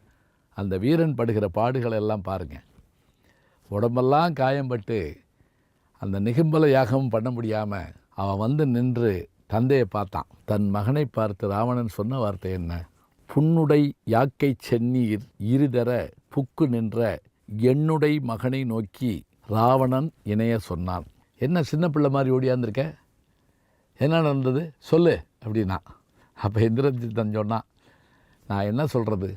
அந்த வீரன் படுகிற பாடுகளை எல்லாம் பாருங்கள். உடம்பெல்லாம் காயம்பட்டு அந்த நிகம்பல யாகமும் பண்ண முடியாமல் அவன் வந்து நின்று தந்தையை பார்த்தான். தன் மகனை பார்த்து ராவணன் சொன்ன வார்த்தை என்ன? புன்னுடை யாக்கை சென்னீர் இருதர புக்கு நின்ற என்னுடை மகனை நோக்கி ராவணன் இணைய சொன்னான். என்ன சின்ன பிள்ளை மாதிரி ஓடியாந்துருக்க? என்ன நடந்தது சொல்லு அப்படின்னா. அப்போ இந்திரஜித்தன் சொன்னான், நான் என்ன சொல்கிறது,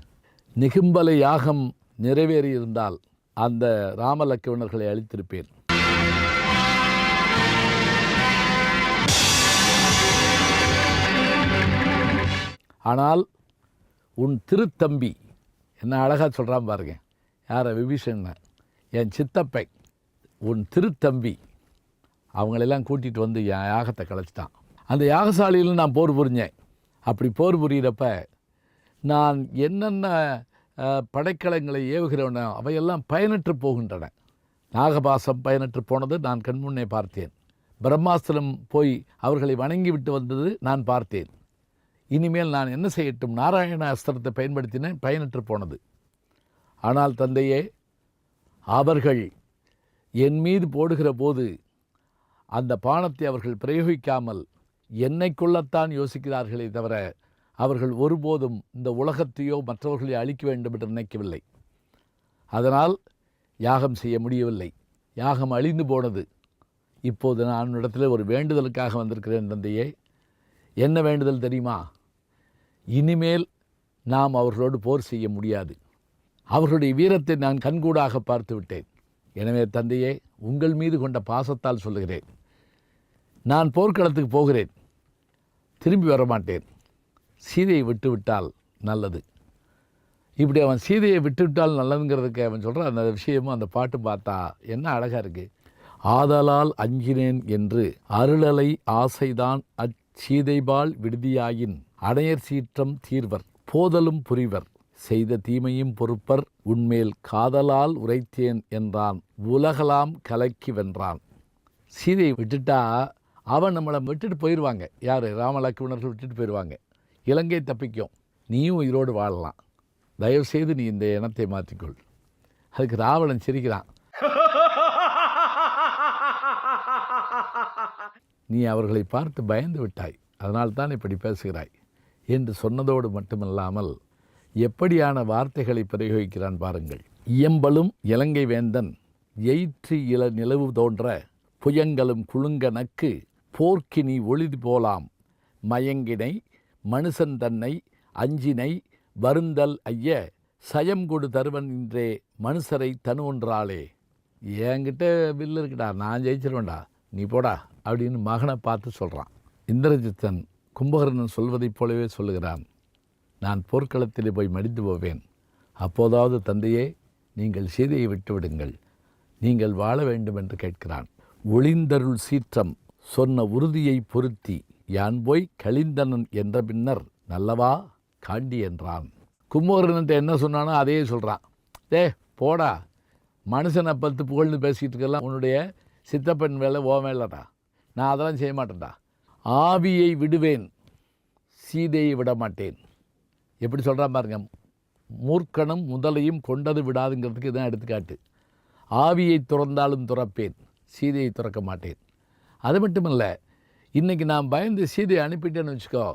நிகும்பல யாகம் நிறைவேறியிருந்தால் அந்த ராமலக்ஷ்மணர்களை அழித்திருப்பேன். ஆனால் உன் திருத்தம்பி என்ன அழகாக சொல்கிறான் பாருங்க. யாரை? விபீஷணன், என் சித்தப்பை, உன் திருத்தம்பி அவங்களெல்லாம் கூட்டிகிட்டு வந்து என் யாகத்தை கலைச்சிட்டான். அந்த யாகசாலையில் நான் போர் புரிஞ்சேன். அப்படி போர் புரிகிறப்ப நான் என்னென்ன படைக்கலங்களை ஏவுகிறவனோ அவையெல்லாம் பயனற்று போகின்றன. நாகபாசம் பயனற்று போனது நான் கண்முன்னே பார்த்தேன். பிரம்மாஸ்திரம் போய் அவர்களை வணங்கி விட்டு வந்தது நான் பார்த்தேன். இனிமேல் நான் என்ன செய்யட்டும்? நாராயண அஸ்திரத்தை பயன்படுத்தினேன், பயனற்று போனது. ஆனால் தந்தையே, அவர்கள் என் மீது போடுகிற போது அந்த பானத்தை அவர்கள் பிரயோகிக்காமல் என்னை கொள்ளத்தான் யோசிக்கிறார்களே தவிர அவர்கள் ஒருபோதும் இந்த உலகத்தையோ மற்றவர்களை அழிக்க வேண்டும் என்று நினைக்கவில்லை. அதனால் யாகம் செய்ய முடியவில்லை. யாகம் அழிந்து போனது. இப்போது நான் இடத்துல ஒரு வேண்டுதலுக்காக வந்திருக்கிறேன் தந்தையே. என்ன வேண்டுதல் தெரியுமா? இனிமேல் நாம் அவர்களோடு போர் செய்ய முடியாது. அவர்களுடைய வீரத்தை நான் கண்கூடாக பார்த்து விட்டேன். எனவே தந்தையே, உங்கள் மீது கொண்ட பாசத்தால் சொல்லுகிறேன், நான் போர்க்களத்துக்கு போகிறேன், திரும்பி வரமாட்டேன். சீதையை விட்டுவிட்டால் நல்லது. இப்படி அவன் சீதையை விட்டுவிட்டால் நல்லதுங்கிறதுக்கு அவன் சொல்கிற அந்த விஷயமும் அந்த பாட்டு பார்த்தா என்ன அழகாக இருக்குது. ஆதலால் அஞ்சினேன் என்று அருளலை ஆசைதான் சீதைபால் விடுதியாயின் அடையர் சீற்றம் தீர்வர் போதலும் புரிவர் செய்த தீமையும் பொறுப்பர் உன்மேல் காதலால் உரைத்தேன் என்றான் உலகலாம் கலக்கி வென்றான். சீதையை விட்டுட்டா அவன் நம்மளை விட்டுட்டு போயிடுவாங்க. யார்? ராமலக்ஷ்மணர்கள் விட்டுட்டு போயிடுவாங்க. இலங்கை தப்பிக்கும், நீயும் உயிரோடு வாழலாம். தயவுசெய்து நீ இந்த எண்ணத்தை மாற்றிக்கொள். அதுக்கு ராவணன் சிரிக்கிறான். நீ அவர்களை பார்த்து பயந்து விட்டாய், அதனால்தான் இப்படி பேசுகிறாய் என்று சொன்னதோடு மட்டுமல்லாமல் எப்படியான வார்த்தைகளை பிரயோகிக்கிறான் பாருங்கள். இயம்பலும் இலங்கை வேந்தன் எயிற்று இள நிலவு தோன்ற புயங்களும் குலுங்க நக்கு போர்க்கினி ஒளிது போலாம் மயங்கினை மனுஷன் தன்னை அஞ்சினை வருந்தல் ஐய சயம்கொடு தருவன் இன்றே மனுஷரை தனு ஒன்றாளே. என்கிட்ட வில்லு இருக்குடா, நான் ஜெயிச்சிருவேன்டா, நீ போடா அப்படின்னு மகனை பார்த்து சொல்கிறான். இந்திரஜித்தன் கும்பகர்ணன் சொல்வதைப் போலவே சொல்லுகிறான், நான் போர்க்களத்திலே போய் மடிந்து போவேன். அப்போதாவது தந்தையே, நீங்கள் சீதையை விட்டுவிடுங்கள், நீங்கள் வாழ வேண்டும் என்று கேட்கிறான். ஒளிந்தருள் சீற்றம் சொன்ன உறுதியை பொருத்தி யான் போய் கலிந்தனன் என்ற பின்னர் நல்லவா காண்டி என்றான். கும்பகர்ணன்ட்ட என்ன சொன்னானோ அதையே சொல்கிறான். போடா, மனுஷனை பத்து புகழ்ந்து பேசிக்கிட்டு இருக்கலாம், உன்னுடைய சித்தப்பன் வேலை ஓ வேலைடா, நான் அதெல்லாம் செய்ய மாட்டேன்டா. ஆவியை விடுவேன், சீதையை விட மாட்டேன். எப்படி சொல்கிறான் பாருங்க, மூர்க்கனும் முதலையும் கொண்டது விடாதுங்கிறதுக்கு இதான் எடுத்துக்காட்டு. ஆவியை துறந்தாலும் துறப்பேன், சீதையை துறக்க மாட்டேன். அது மட்டும் இல்லை, இன்றைக்கி நான் பயந்து சீதையை அனுப்பிட்டேன்னு வச்சுக்கோ,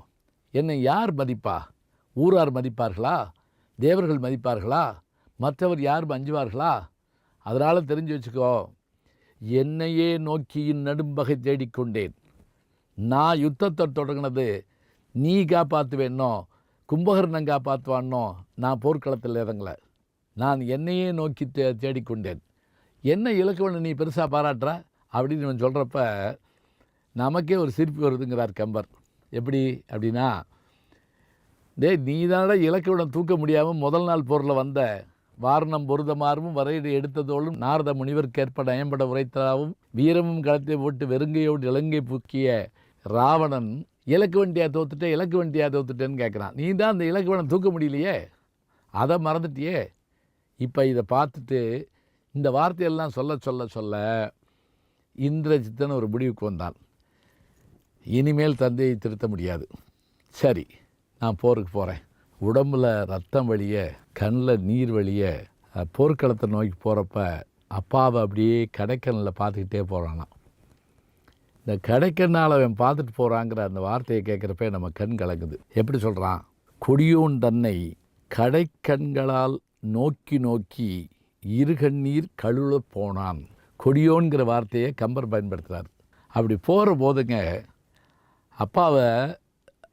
என்னை யார் மதிப்பா? ஊரார் மதிப்பார்களா? தேவர்கள் மதிப்பார்களா? மற்றவர் யார் அஞ்சுவார்களா? அதனால் தெரிஞ்சு வச்சுக்கோ, என்னையே நோக்கி நடும்பகை தேடிக்கொண்டேன். நான் யுத்தத்தை தொடங்கினது நீ காப்பாற்றுவேன்னோ கும்பகர்ணன் காப்பாற்றுவானோ நான் போர்க்களத்தில் இறங்கலை. நான் என்னையே நோக்கி தேடிக்கொண்டேன். என்ன இலக்குவனை நீ பெருசாக பாராட்டுற அப்படின்னு இவன் சொல்கிறப்ப நமக்கே ஒரு சிரிப்பு வருதுங்கிறார் கம்பர். எப்படி அப்படின்னா, நீ தானடா இலக்குவனை தூக்க முடியாமல் முதல் நாள் போரில் வந்த, வாரணம் பொருதமாறும் வரையறை எடுத்ததோடும் நாரத முனிவர்க்கேற்ப நயம்பட உரைத்ததாகவும் வீரமும் களத்தை போட்டு வெறுங்கையோடு இலங்கை பூக்கிய ராவணன் இலக்கு வண்டியாக தோத்துட்டேன்னு கேட்குறான். நீ தான் அந்த இலக்குவனை தூக்க முடியலையே, அதை மறந்துட்டியே. இப்போ இதை பார்த்துட்டு இந்த வார்த்தையெல்லாம் சொல்ல இந்திரஜித்தன் ஒரு முடிவுக்கு வந்தான். இனிமேல் தந்தையை திருத்த முடியாது. சரி, நான் போருக்கு போகிறேன். உடம்பில் ரத்தம் வழிய, கண்ணில் நீர் வழிய, போர்க்களத்தை நோக்கி போகிறப்ப அப்பாவை அப்படியே கடைக்கண்ணில் பார்த்துக்கிட்டே போகிறானாம். இந்த கடைக்கண்ணால் அவன் பார்த்துட்டு போகிறாங்கிற அந்த வார்த்தையை கேட்குறப்ப நம்ம கண் கலங்குது. எப்படி சொல்கிறான்? கொடியோன் தன்னை கடைக்கண்களால் நோக்கி இருகண்ணீர் கழுவ போனான். கொடியோன்கிற வார்த்தையை கம்பர் பயன்படுத்துகிறார். அப்படி போகிற போதுங்க அப்பாவை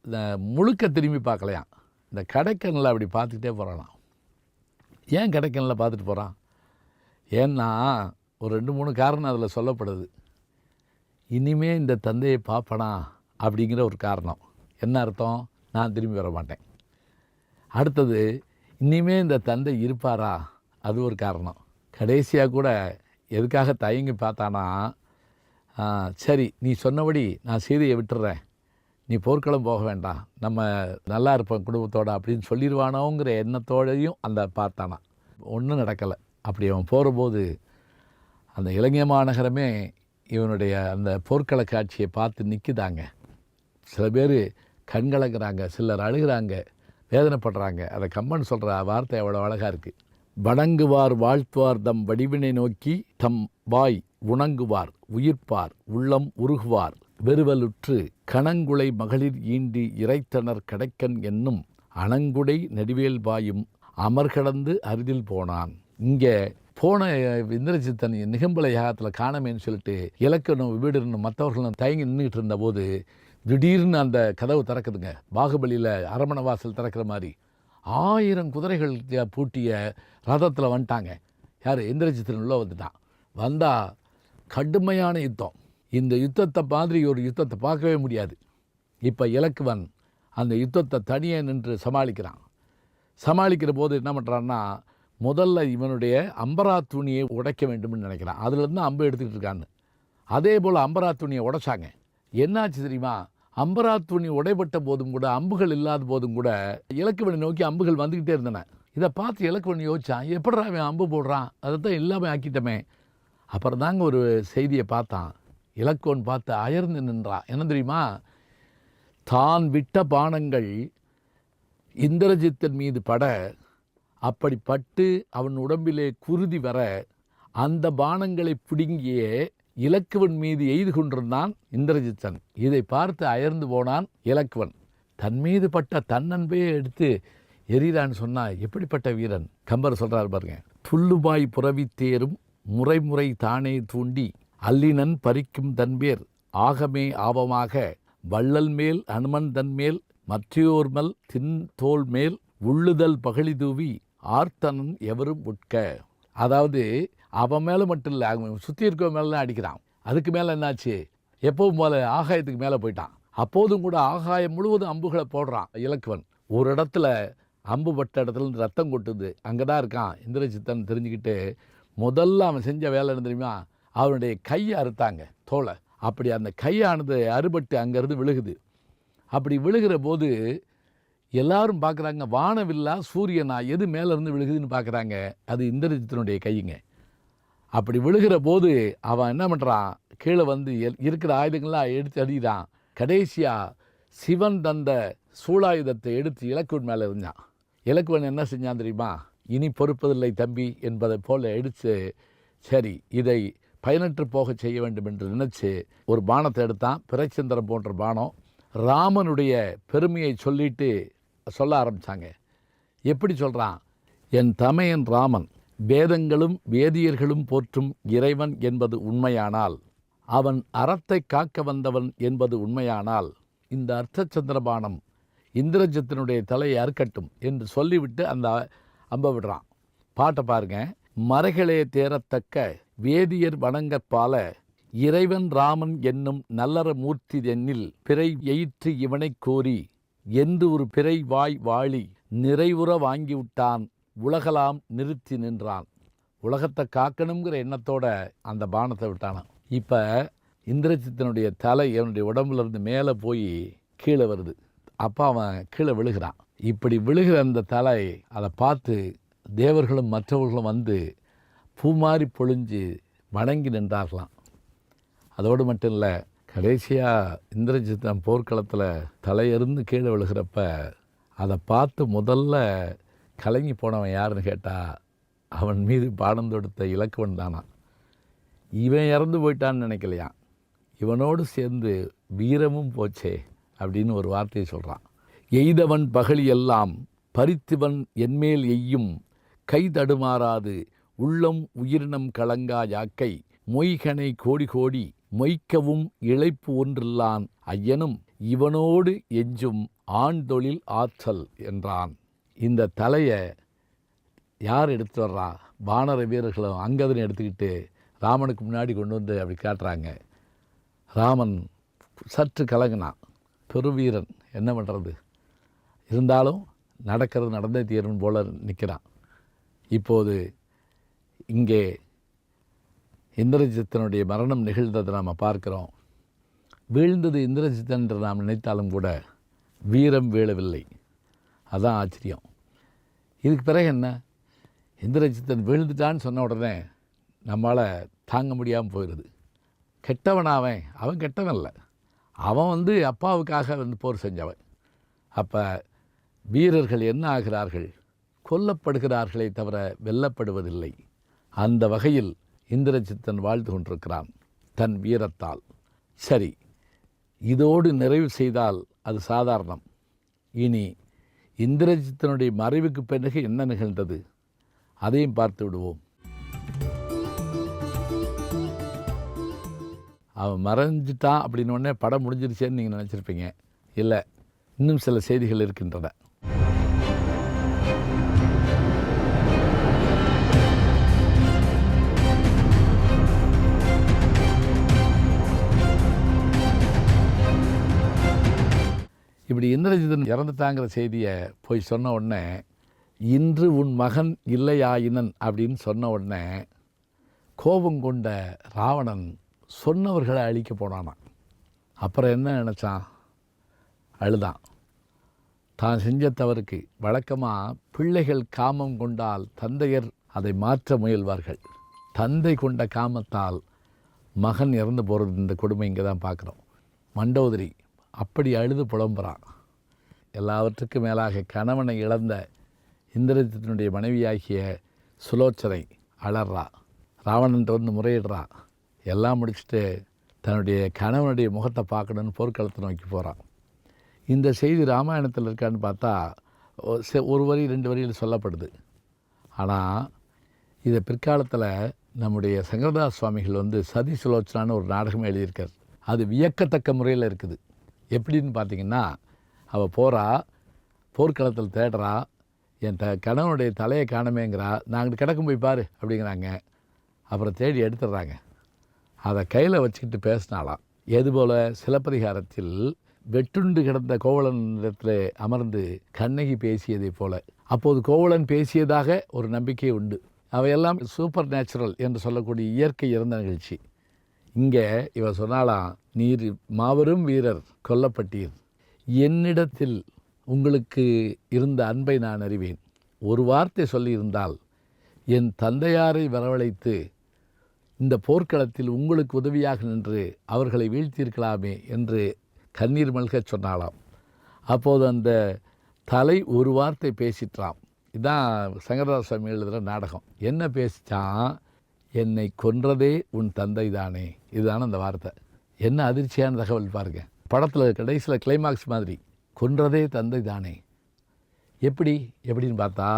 இந்த முழுக்க திரும்பி பார்க்கலையாம், இந்த கடைக்கண்ணில் அப்படி பார்த்துக்கிட்டே போகிறானாம். ஏன் கடைக்கண்ணில் பார்த்துட்டு போகிறான்? ஏன்னா ஒரு 2-3 காரணம் அதில் சொல்லப்படுது. இனிமே இந்த தந்தையை பார்ப்பனா அப்படிங்கிற ஒரு காரணம். என்ன அர்த்தம்? நான் திரும்பி வர மாட்டேன். அடுத்தது, இனிமே இந்த தந்தை இருப்பாரா, அது ஒரு காரணம். கடைசியாக கூட எதுக்காக தயங்கி பார்த்தானா, சரி நீ சொன்னபடி நான் சீதையை விட்டுறேன், நீ போர்க்களம் போக வேண்டாம், நம்ம நல்லா இருப்போம் குடும்பத்தோடு அப்படின்னு சொல்லிடுவானோங்கிற எண்ணத்தோடையும் அந்த பார்த்தானா. ஒன்றும் நடக்கலை. அப்படி அவன் போகிறபோது அந்த இலங்கை மாநகரமே இவனுடைய அந்த போர்க்கள காட்சியை பார்த்து நிற்குதாங்க. சில பேர் கண்கலங்குறாங்க, சிலர் அழுகிறாங்க, வேதனைப்படுறாங்க. அதை கம்பன் சொல்கிற வார்த்தை அவ்வளோ அழகாக இருக்குது. வணங்குவார் வாழ்த்துவார் தம் வடிவினை நோக்கி தம் வாய் உணங்குவார் உயிர்ப்பார் உள்ளம் உருகுவார் வெறுவலுற்று கணங்குலை மகளிர் ஈண்டி இறைத்தனர் கடைக்கன் என்னும் அணங்குடை நெடுவேல் பாயும் அமர்கடந்து அரிதில் போனான். இங்கே போன இந்திரஜித்தன் நிகம்பல யாகத்தில் காணமேன்னு சொல்லிட்டு இலக்கணும் விபீடனும் மற்றவர்களும் தயங்கி நின்றுட்டு இருந்தபோது திடீர்னு அந்த கதவு திறக்குதுங்க. பாகுபலியில் அரமண வாசல் திறக்கிற மாதிரி 1000 குதிரைகள் பூட்டிய ரதத்தில் வந்துட்டாங்க. யார்? இந்திரஜித்தன் உள்ளே வந்துட்டான். வந்தால் கடுமையான யுத்தம். இந்த யுத்தத்தை மாதிரி ஒரு யுத்தத்தை பார்க்கவே முடியாது. இப்போ இலக்குவன் அந்த யுத்தத்தை தனியே நின்று சமாளிக்கிறான். சமாளிக்கிற போது என்ன பண்ணுறான்னா, முதல்ல இவனுடைய அம்பரா துணியை உடைக்க வேண்டும்னு நினைக்கிறான். அதுலேருந்து அம்பு எடுத்துக்கிட்டு இருக்கான்னு. அதே போல் அம்பரா துணியை உடைச்சாங்க. என்னாச்சு தெரியுமா? அம்பரா துணி உடைபட்ட போதும் கூட, அம்புகள் இல்லாத போதும் கூட இலக்குவனை நோக்கி அம்புகள் வந்துக்கிட்டே இருந்தன. இதை பார்த்து இலக்குவன் யோசிச்சான், எப்படா அவன் அம்பு போடுறான், அதை தான் எல்லாமே ஆக்கிட்டமே. அப்புறம் தாங்க ஒரு செய்தியை பார்த்தான். இலக்குவன் பார்த்து அயர்ந்து நின்றான். என்ன தெரியுமா? தான் விட்ட பானங்கள் இந்திரஜித்தன் மீது பட, அப்படி பட்டு அவன் உடம்பிலே குருதி வர, அந்த பானங்களை பிடுங்கிய இலக்குவன் மீது எய்து கொண்டிருந்தான் இந்திரஜித்தன். இதை பார்த்து அயர்ந்து போனான் இலக்குவன். தன் மீது பட்ட தன்னன்பையே எடுத்து எரிதான்னு சொன்னா எப்படிப்பட்ட வீரன். கம்பர் சொல்றார் பாருங்க. துள்ளுபாய் புறவித்தேரும் முறை தானே தூண்டி அல்லினன் பறிக்கும் தன்பேர் ஆகமே ஆபமாக வள்ளல் மேல் அனுமன் தன்மேல் மற்றையோர்மல் தின்தோல் மேல் உள்ளுதல் பகழி தூவி ஆர்த்தனன் எவரும் உட்க. அதாவது அவன் மேலே மட்டும் இல்லை, அவன் சுற்றி இருக்க மேலே அடிக்கிறான். அதுக்கு மேலே என்னாச்சு? எப்பவும் போல ஆகாயத்துக்கு மேலே போயிட்டான். அப்போதும் கூட ஆகாயம் முழுவதும் அம்புகளை போடுறான் இலக்குவன். ஒரு இடத்துல அம்பு பட்ட இடத்துல ரத்தம் கொட்டுது, அங்கே தான் இருக்கான் இந்திரஜித்தன் தெரிஞ்சுக்கிட்டு முதல்ல அவன் செஞ்ச வேலை என்ன தெரியுமா? அவனுடைய கையை அறுத்தாங்க, தோலை. அப்படி அந்த கையானது அறுபட்டு அங்கேருந்து விழுகுது. அப்படி விழுகிற போது எல்லாரும் பார்க்குறாங்க, வானவில்லா சூரியனா எது மேலேருந்து விழுகுதுன்னு பார்க்குறாங்க. அது இந்திரஜித்தினுடைய கையுங்க. அப்படி விழுகிற போது அவன் என்ன பண்ணுறான், கீழே வந்து இருக்கிற ஆயுதங்கள்லாம் எடுத்து அடிக்கிறான். கடைசியாக சிவன் தந்த சூலாயுதத்தை எடுத்து இலக்குவன் மேலே இருந்தான். இலக்குவன் என்ன செஞ்சான் தெரியுமா, இனி பொறுப்பதில்லை தம்பி என்பதை போல் எடுத்து, சரி இதை பயனற்று போக செய்ய வேண்டும் என்று நினச்சி ஒரு பானத்தை எடுத்தான். பிறைச்சந்திரன் போன்ற பானம். ராமனுடைய பெருமையை சொல்ல ஆரம்பித்தாங்க. எப்படி சொல்கிறான், என் தமையன் ராமன் வேதங்களும் வேதியர்களும் போற்றும் இறைவன் என்பது உண்மையானால், அவன் அறத்தை காக்க வந்தவன் என்பது உண்மையானால், இந்த அர்த்தச்சந்திரபானம் இந்திரஜித்தினுடைய தலையை அறுக்கட்டும் என்று சொல்லிவிட்டு அந்த அம்பை விடுறான். பாட்டை பாருங்க. மறைகளே தேரத்தக்க வேதியர் வணங்கற்பால இறைவன் ராமன் என்னும் நல்லற மூர்த்தி என்னில் பிறை எயிற்று இவனை கோரி என்று ஒரு பிறை வாய் வாழி நிறைவுற வாங்கிவிட்டான் உலகலாம் நிறுத்தி நின்றான். உலகத்தை காக்கணுங்கிற எண்ணத்தோட அந்த பானத்தை விட்டானான். இப்போ இந்திரஜித்தினுடைய தலை அவனுடைய உடம்புலேருந்து மேலே போய் கீழே வருது. அப்போ அவன் கீழே விழுகிறான். இப்படி விழுகிற அந்த தலை அதை பார்த்து தேவர்களும் மற்றவர்களும் வந்து பூமாரி பொழிஞ்சு வணங்கி நின்றார்களாம். அதோடு மட்டும் இல்லை, கடைசியாக இந்திரஜித்தன் போர்க்களத்தில் தலையிருந்து கீழே விழுகிறப்ப அதை பார்த்து முதல்ல கலங்கி போனவன் யாருன்னு கேட்டால், அவன் மீது பாடம் தொடுத்த இலக்குவன் தானா. இவன் இறந்து போயிட்டான்னு நினைக்கலையான், இவனோடு சேர்ந்து வீரமும் போச்சே அப்படின்னு ஒரு வார்த்தையை சொல்கிறான். எய்தவன் பகலியெல்லாம் பறித்துவன் என்மேல் எய்யும் கை தடுமாறாது உள்ளம் உயிரினம் கலங்கா யாக்கை மொய்கனை கோடி கோடி மொய்க்கவும் இழைப்பு ஒன்றில்லான் ஐயனும் இவனோடு எஞ்சும் ஆண் தொழில் ஆற்றல் என்றான். இந்த தலையை யார் எடுத்து வர்றா, வானர வீரர்களும் அங்கதனை எடுத்துக்கிட்டு ராமனுக்கு முன்னாடி கொண்டு வந்து அப்படி காட்டுறாங்க. ராமன் சற்று கலங்கினான். பெருவீரன், என்ன பண்ணுறது, இருந்தாலும் நடக்கிறது நடந்தே தீரன் போல நிற்கிறான். இப்போது இங்கே இந்திரஜித்தனுடைய மரணம் நிகழ்ந்ததை நாம் பார்க்கிறோம். வீழ்ந்தது இந்திரஜித்தன் என்று நாம் நினைத்தாலும் கூட வீரம் வீழவில்லை. அதான் ஆச்சரியம். இதுக்கு பிறகு என்ன, இந்திரஜித்தன் வீழ்ந்துட்டான்னு சொன்ன உடனே நம்மளால் தாங்க முடியாமல் போயிடுது. கெட்டவனாவன், அவன் கெட்டவன் இல்லை, அவன் வந்து அப்பாவுக்காக வந்து போர் செஞ்சவன். அப்போ வீரர்கள் என்ன ஆகிறார்கள், கொல்லப்படுகிறார்களே தவிர வெல்லப்படுவதில்லை. அந்த வகையில் இந்திரஜித்தன் வாழ்ந்து கொண்டிருக்கிறான் தன் வீரத்தால். சரி, இதோடு நிறைவு செய்தால் அது சாதாரணம். இனி இந்திரஜித்தனுடைய மறைவுக்கு பிறகு என்ன நிகழ்ந்தது அதையும் பார்த்து விடுவோம். அவன் மறைஞ்சிட்டான் அப்படின்னு உடனே படம் முடிஞ்சிருச்சேன்னு நீங்கள் நினச்சிருப்பீங்க. இல்லை, இன்னும் சில செய்திகள் இருக்கின்றன. இப்படி இந்திரஜித்தன் இறந்துட்டாங்கிற செய்தியை போய் சொன்ன உடனே, இன்று உன் மகன் இல்லையாயினன் அப்படின்னு சொன்ன உடனே கோபம் கொண்ட ராவணன் சொன்னவர்களை அழிக்க போனானான். அப்புறம் என்ன நினச்சான், அழுதான். தான் செஞ்ச தவறுக்கு வழக்கமாக பிள்ளைகள் காமம் கொண்டால் தந்தையர் அதை மாற்ற முயல்வார்கள். தந்தை கொண்ட காமத்தால் மகன் இறந்து போகிறது இந்த கொடுமை இங்கே தான் பார்க்குறோம். மண்டோதரி அப்படி அழுது புலம்புறான். எல்லாவற்றுக்கும் மேலாக கணவனை இழந்த இந்திரஜித்தினுடைய மனைவியாகிய சுலோச்சனை அலறா. ராவணன்ட்டு வந்து முறையிடுறா. எல்லாம் முடிச்சுட்டு தன்னுடைய கணவனுடைய முகத்தை பார்க்கணுன்னு போர்க்களத்தை நோக்கி போகிறான். இந்த செய்தி ராமாயணத்தில் இருக்கான்னு பார்த்தா ஒரு வரி 2 வரியில் சொல்லப்படுது. ஆனால் இதை பிற்காலத்தில் நம்முடைய சங்கரதாஸ் சுவாமிகள் வந்து சதி சுலோச்சனான்னு ஒரு நாடகமே எழுதியிருக்கார். அது வியக்கத்தக்க முறையில் இருக்குது. எப்படின்னு பார்த்தீங்கன்னா, அவள் போகிறா, போர்க்களத்தில் தேடுறா, என் கணவனுடைய தலையை காணமேங்கிறா. நாங்கள் கிடக்கும் போய் பாரு அப்படிங்கிறாங்க. அப்புறம் தேடி எடுத்துடுறாங்க. அதை கையில் வச்சுக்கிட்டு பேசினாலாம். எதுபோல் சிலப்பதிகாரத்தில் வெட்டுண்டு கிடந்த கோவலனிடத்தில் அமர்ந்து கண்ணகி பேசியதை போல. அப்போது கோவலன் பேசியதாக ஒரு நம்பிக்கை உண்டு. அவையெல்லாம் சூப்பர் நேச்சுரல் என்று சொல்லக்கூடிய இயற்கை இறந்த நிகழ்ச்சி. இங்கே இவன் சொன்னாலாம், நீர் மாபெரும் வீரர் கொல்லப்பட்டீர், என்னிடத்தில் உங்களுக்கு இருந்த அன்பை நான் அறிவேன். ஒரு வார்த்தை சொல்லியிருந்தால் என் தந்தையாரை வரவழைத்து இந்த போர்க்களத்தில் உங்களுக்கு உதவியாக நின்று அவர்களை வீழ்த்தியிருக்கலாமே என்று கண்ணீர் மல்கச் சொன்னாலாம். அப்போது அந்த தலை ஒரு வார்த்தை பேசிட்டான். இதுதான் சங்கரதாஸ் சுவாமி எழுதுகிற நாடகம். என்ன பேசிச்சான்? என்னை கொன்றதே உன் தந்தை தானே. இதுதானே அந்த வார்த்தை. என்ன அதிர்ச்சியான தகவல் பாருங்க. படத்தில் கடைசியில் கிளைமாக்ஸ் மாதிரி கொன்றதே தந்தை தானே. எப்படின்னு பார்த்தா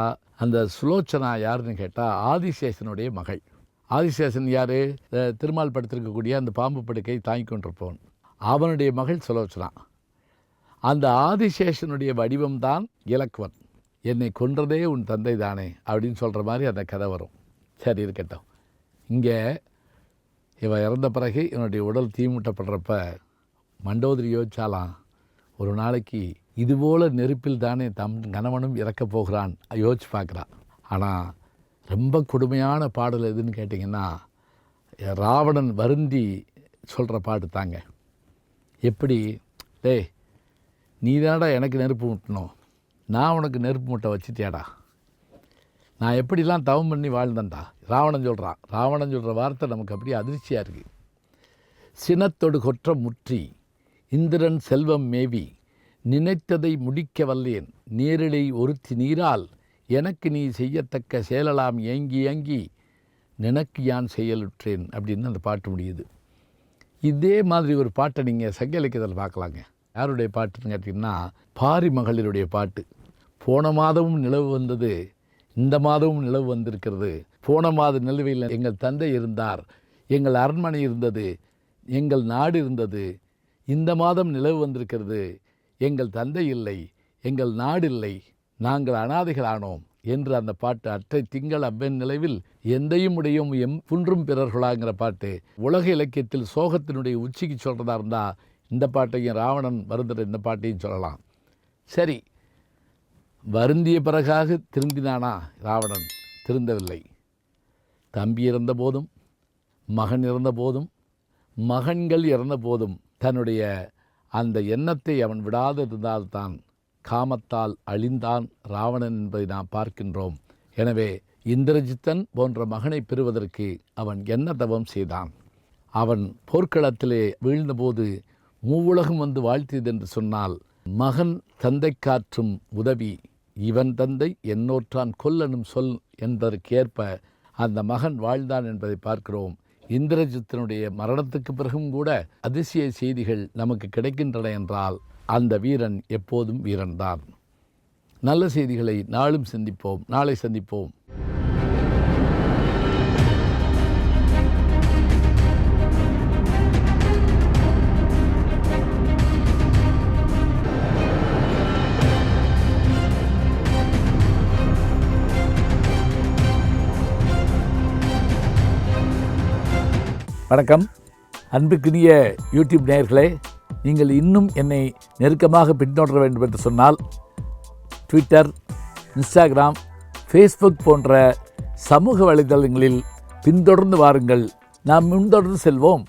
அந்த சுலோச்சனா யாருன்னு கேட்டால் ஆதிசேஷனுடைய மகள். ஆதிசேஷன் யார்? திருமால் படுத்திருக்கக்கூடிய அந்த பாம்பு படுக்கை தாங்கி கொண்டிருப்பவன். அவனுடைய மகள் சுலோச்சனா. அந்த ஆதிசேஷனுடைய வடிவம்தான் இலக்குவன். என்னை கொன்றதே உன் தந்தை தானே அப்படின்னு சொல்கிற மாதிரி அந்த கதை வரும். சரி, இருக்கட்டும். இங்கே இவன் இறந்த பிறகு இவனுடைய உடல் தீமூட்டப்படுறப்ப மண்டோதரி யோசிச்சாலாம், ஒரு நாளைக்கு இதுபோல் நெருப்பில் தானே கணவனும் இறக்கப் போகிறான் யோசிச்சு பார்க்குறான். ஆனால் ரொம்ப கொடுமையான பாடல் எதுன்னு கேட்டிங்கன்னா ராவணன் வருந்தி சொல்கிற பாட்டு தாங்க. எப்படி? டேய், நீ தானடா எனக்கு நெருப்பு மூட்டணும், நான் உனக்கு நெருப்பு மூட்டை வச்சுட்டியாடா, நான் எப்படிலாம் தவம் பண்ணி வாழ்ந்தேன்டா. ராவணன் சொல்கிற வார்த்தை நமக்கு அப்படியே அதிர்ச்சியாக இருக்குது. சினத்தொடு கொற்ற முற்றி இந்திரன் செல்வம் மேவி நினைத்ததை முடிக்க வல்லேன் நேரிடை ஒருத்தி நீரால் எனக்கு நீ செய்யத்தக்க செயலலாம் ஏங்கி ஏங்கி நினக்கு யான் செயலுற்றேன் அப்படின்னு அந்த பாட்டு முடியுது. இதே மாதிரி ஒரு பாட்டை நீங்கள் சங்க இலக்கியத்தில் பார்க்கலாங்க. யாருடைய பாட்டுன்னு கேட்டிங்கன்னா பாரி மகளிருடைய பாட்டு. போன மாதமும் நிலவு வந்தது, இந்த மாதமும் நிலவு வந்திருக்கிறது. போன மாத நிலவில் எங்கள் தந்தை இருந்தார், எங்கள் அரண்மனை இருந்தது, எங்கள் நாடு இருந்தது. இந்த மாதம் நிலவு வந்திருக்கிறது, எங்கள் தந்தை இல்லை, எங்கள் நாடு இல்லை, நாங்கள் அனாதைகளானோம் என்று அந்த பாட்டு. அற்றை திங்கள் அவ்வென் நிலவில் எந்தையும் உடையும் புன்றும் பிறர்களாங்கிற பாட்டு உலக இலக்கியத்தில் சோகத்தினுடைய உச்சிக்கு சொல்கிறதா இருந்தால் இந்த பாட்டையும் ராவணன் வருந்துற இந்த பாட்டையும் சொல்லலாம். சரி, வருந்திய பிறகாக திருந்தினானா ராவணன்? திருந்தவில்லை. தம்பி இறந்த போதும், மகன் இறந்த போதும், மகன்கள் இறந்த போதும் தன்னுடைய அந்த எண்ணத்தை அவன் விடாதிருந்தால்தான் காமத்தால் அழிந்தான் ராவணன் என்பதை நாம் பார்க்கின்றோம். எனவே இந்திரஜித்தன் போன்ற மகனை பெறுவதற்கு அவன் என்ன தவம் செய்தான்? அவன் போர்க்களத்திலே வீழ்ந்தபோது மூவுலகம் வந்து வாழ்த்தியது என்று சொன்னால், மகன் தந்தை காற்றும் உதவி இவன் தந்தை என்னோற்றான் கொல்லனும் சொல் என்பதற்கேற்ப அந்த மகன் வாழ்ந்தான் என்பதை பார்க்கிறோம். இந்திரஜித்தனுடைய மரணத்துக்கு பிறகும் கூட அதிசய செய்திகள் நமக்கு கிடைக்கின்றன என்றால் அந்த வீரன் எப்போதும் வீரன்தான். நல்ல செய்திகளை நாளும் சந்திப்போம். நாளை சந்திப்போம். வணக்கம். அன்புக்குரிய யூடியூப் நேயர்களே, நீங்கள் இன்னும் என்னை நெருக்கமாக பின்தொடர வேண்டும் என்று சொன்னால் ட்விட்டர், இன்ஸ்டாகிராம், ஃபேஸ்புக் போன்ற சமூக வலைதளங்களில் பின்தொடர்ந்து வாருங்கள். நாம் முன்தொடர்ந்து செல்வோம்.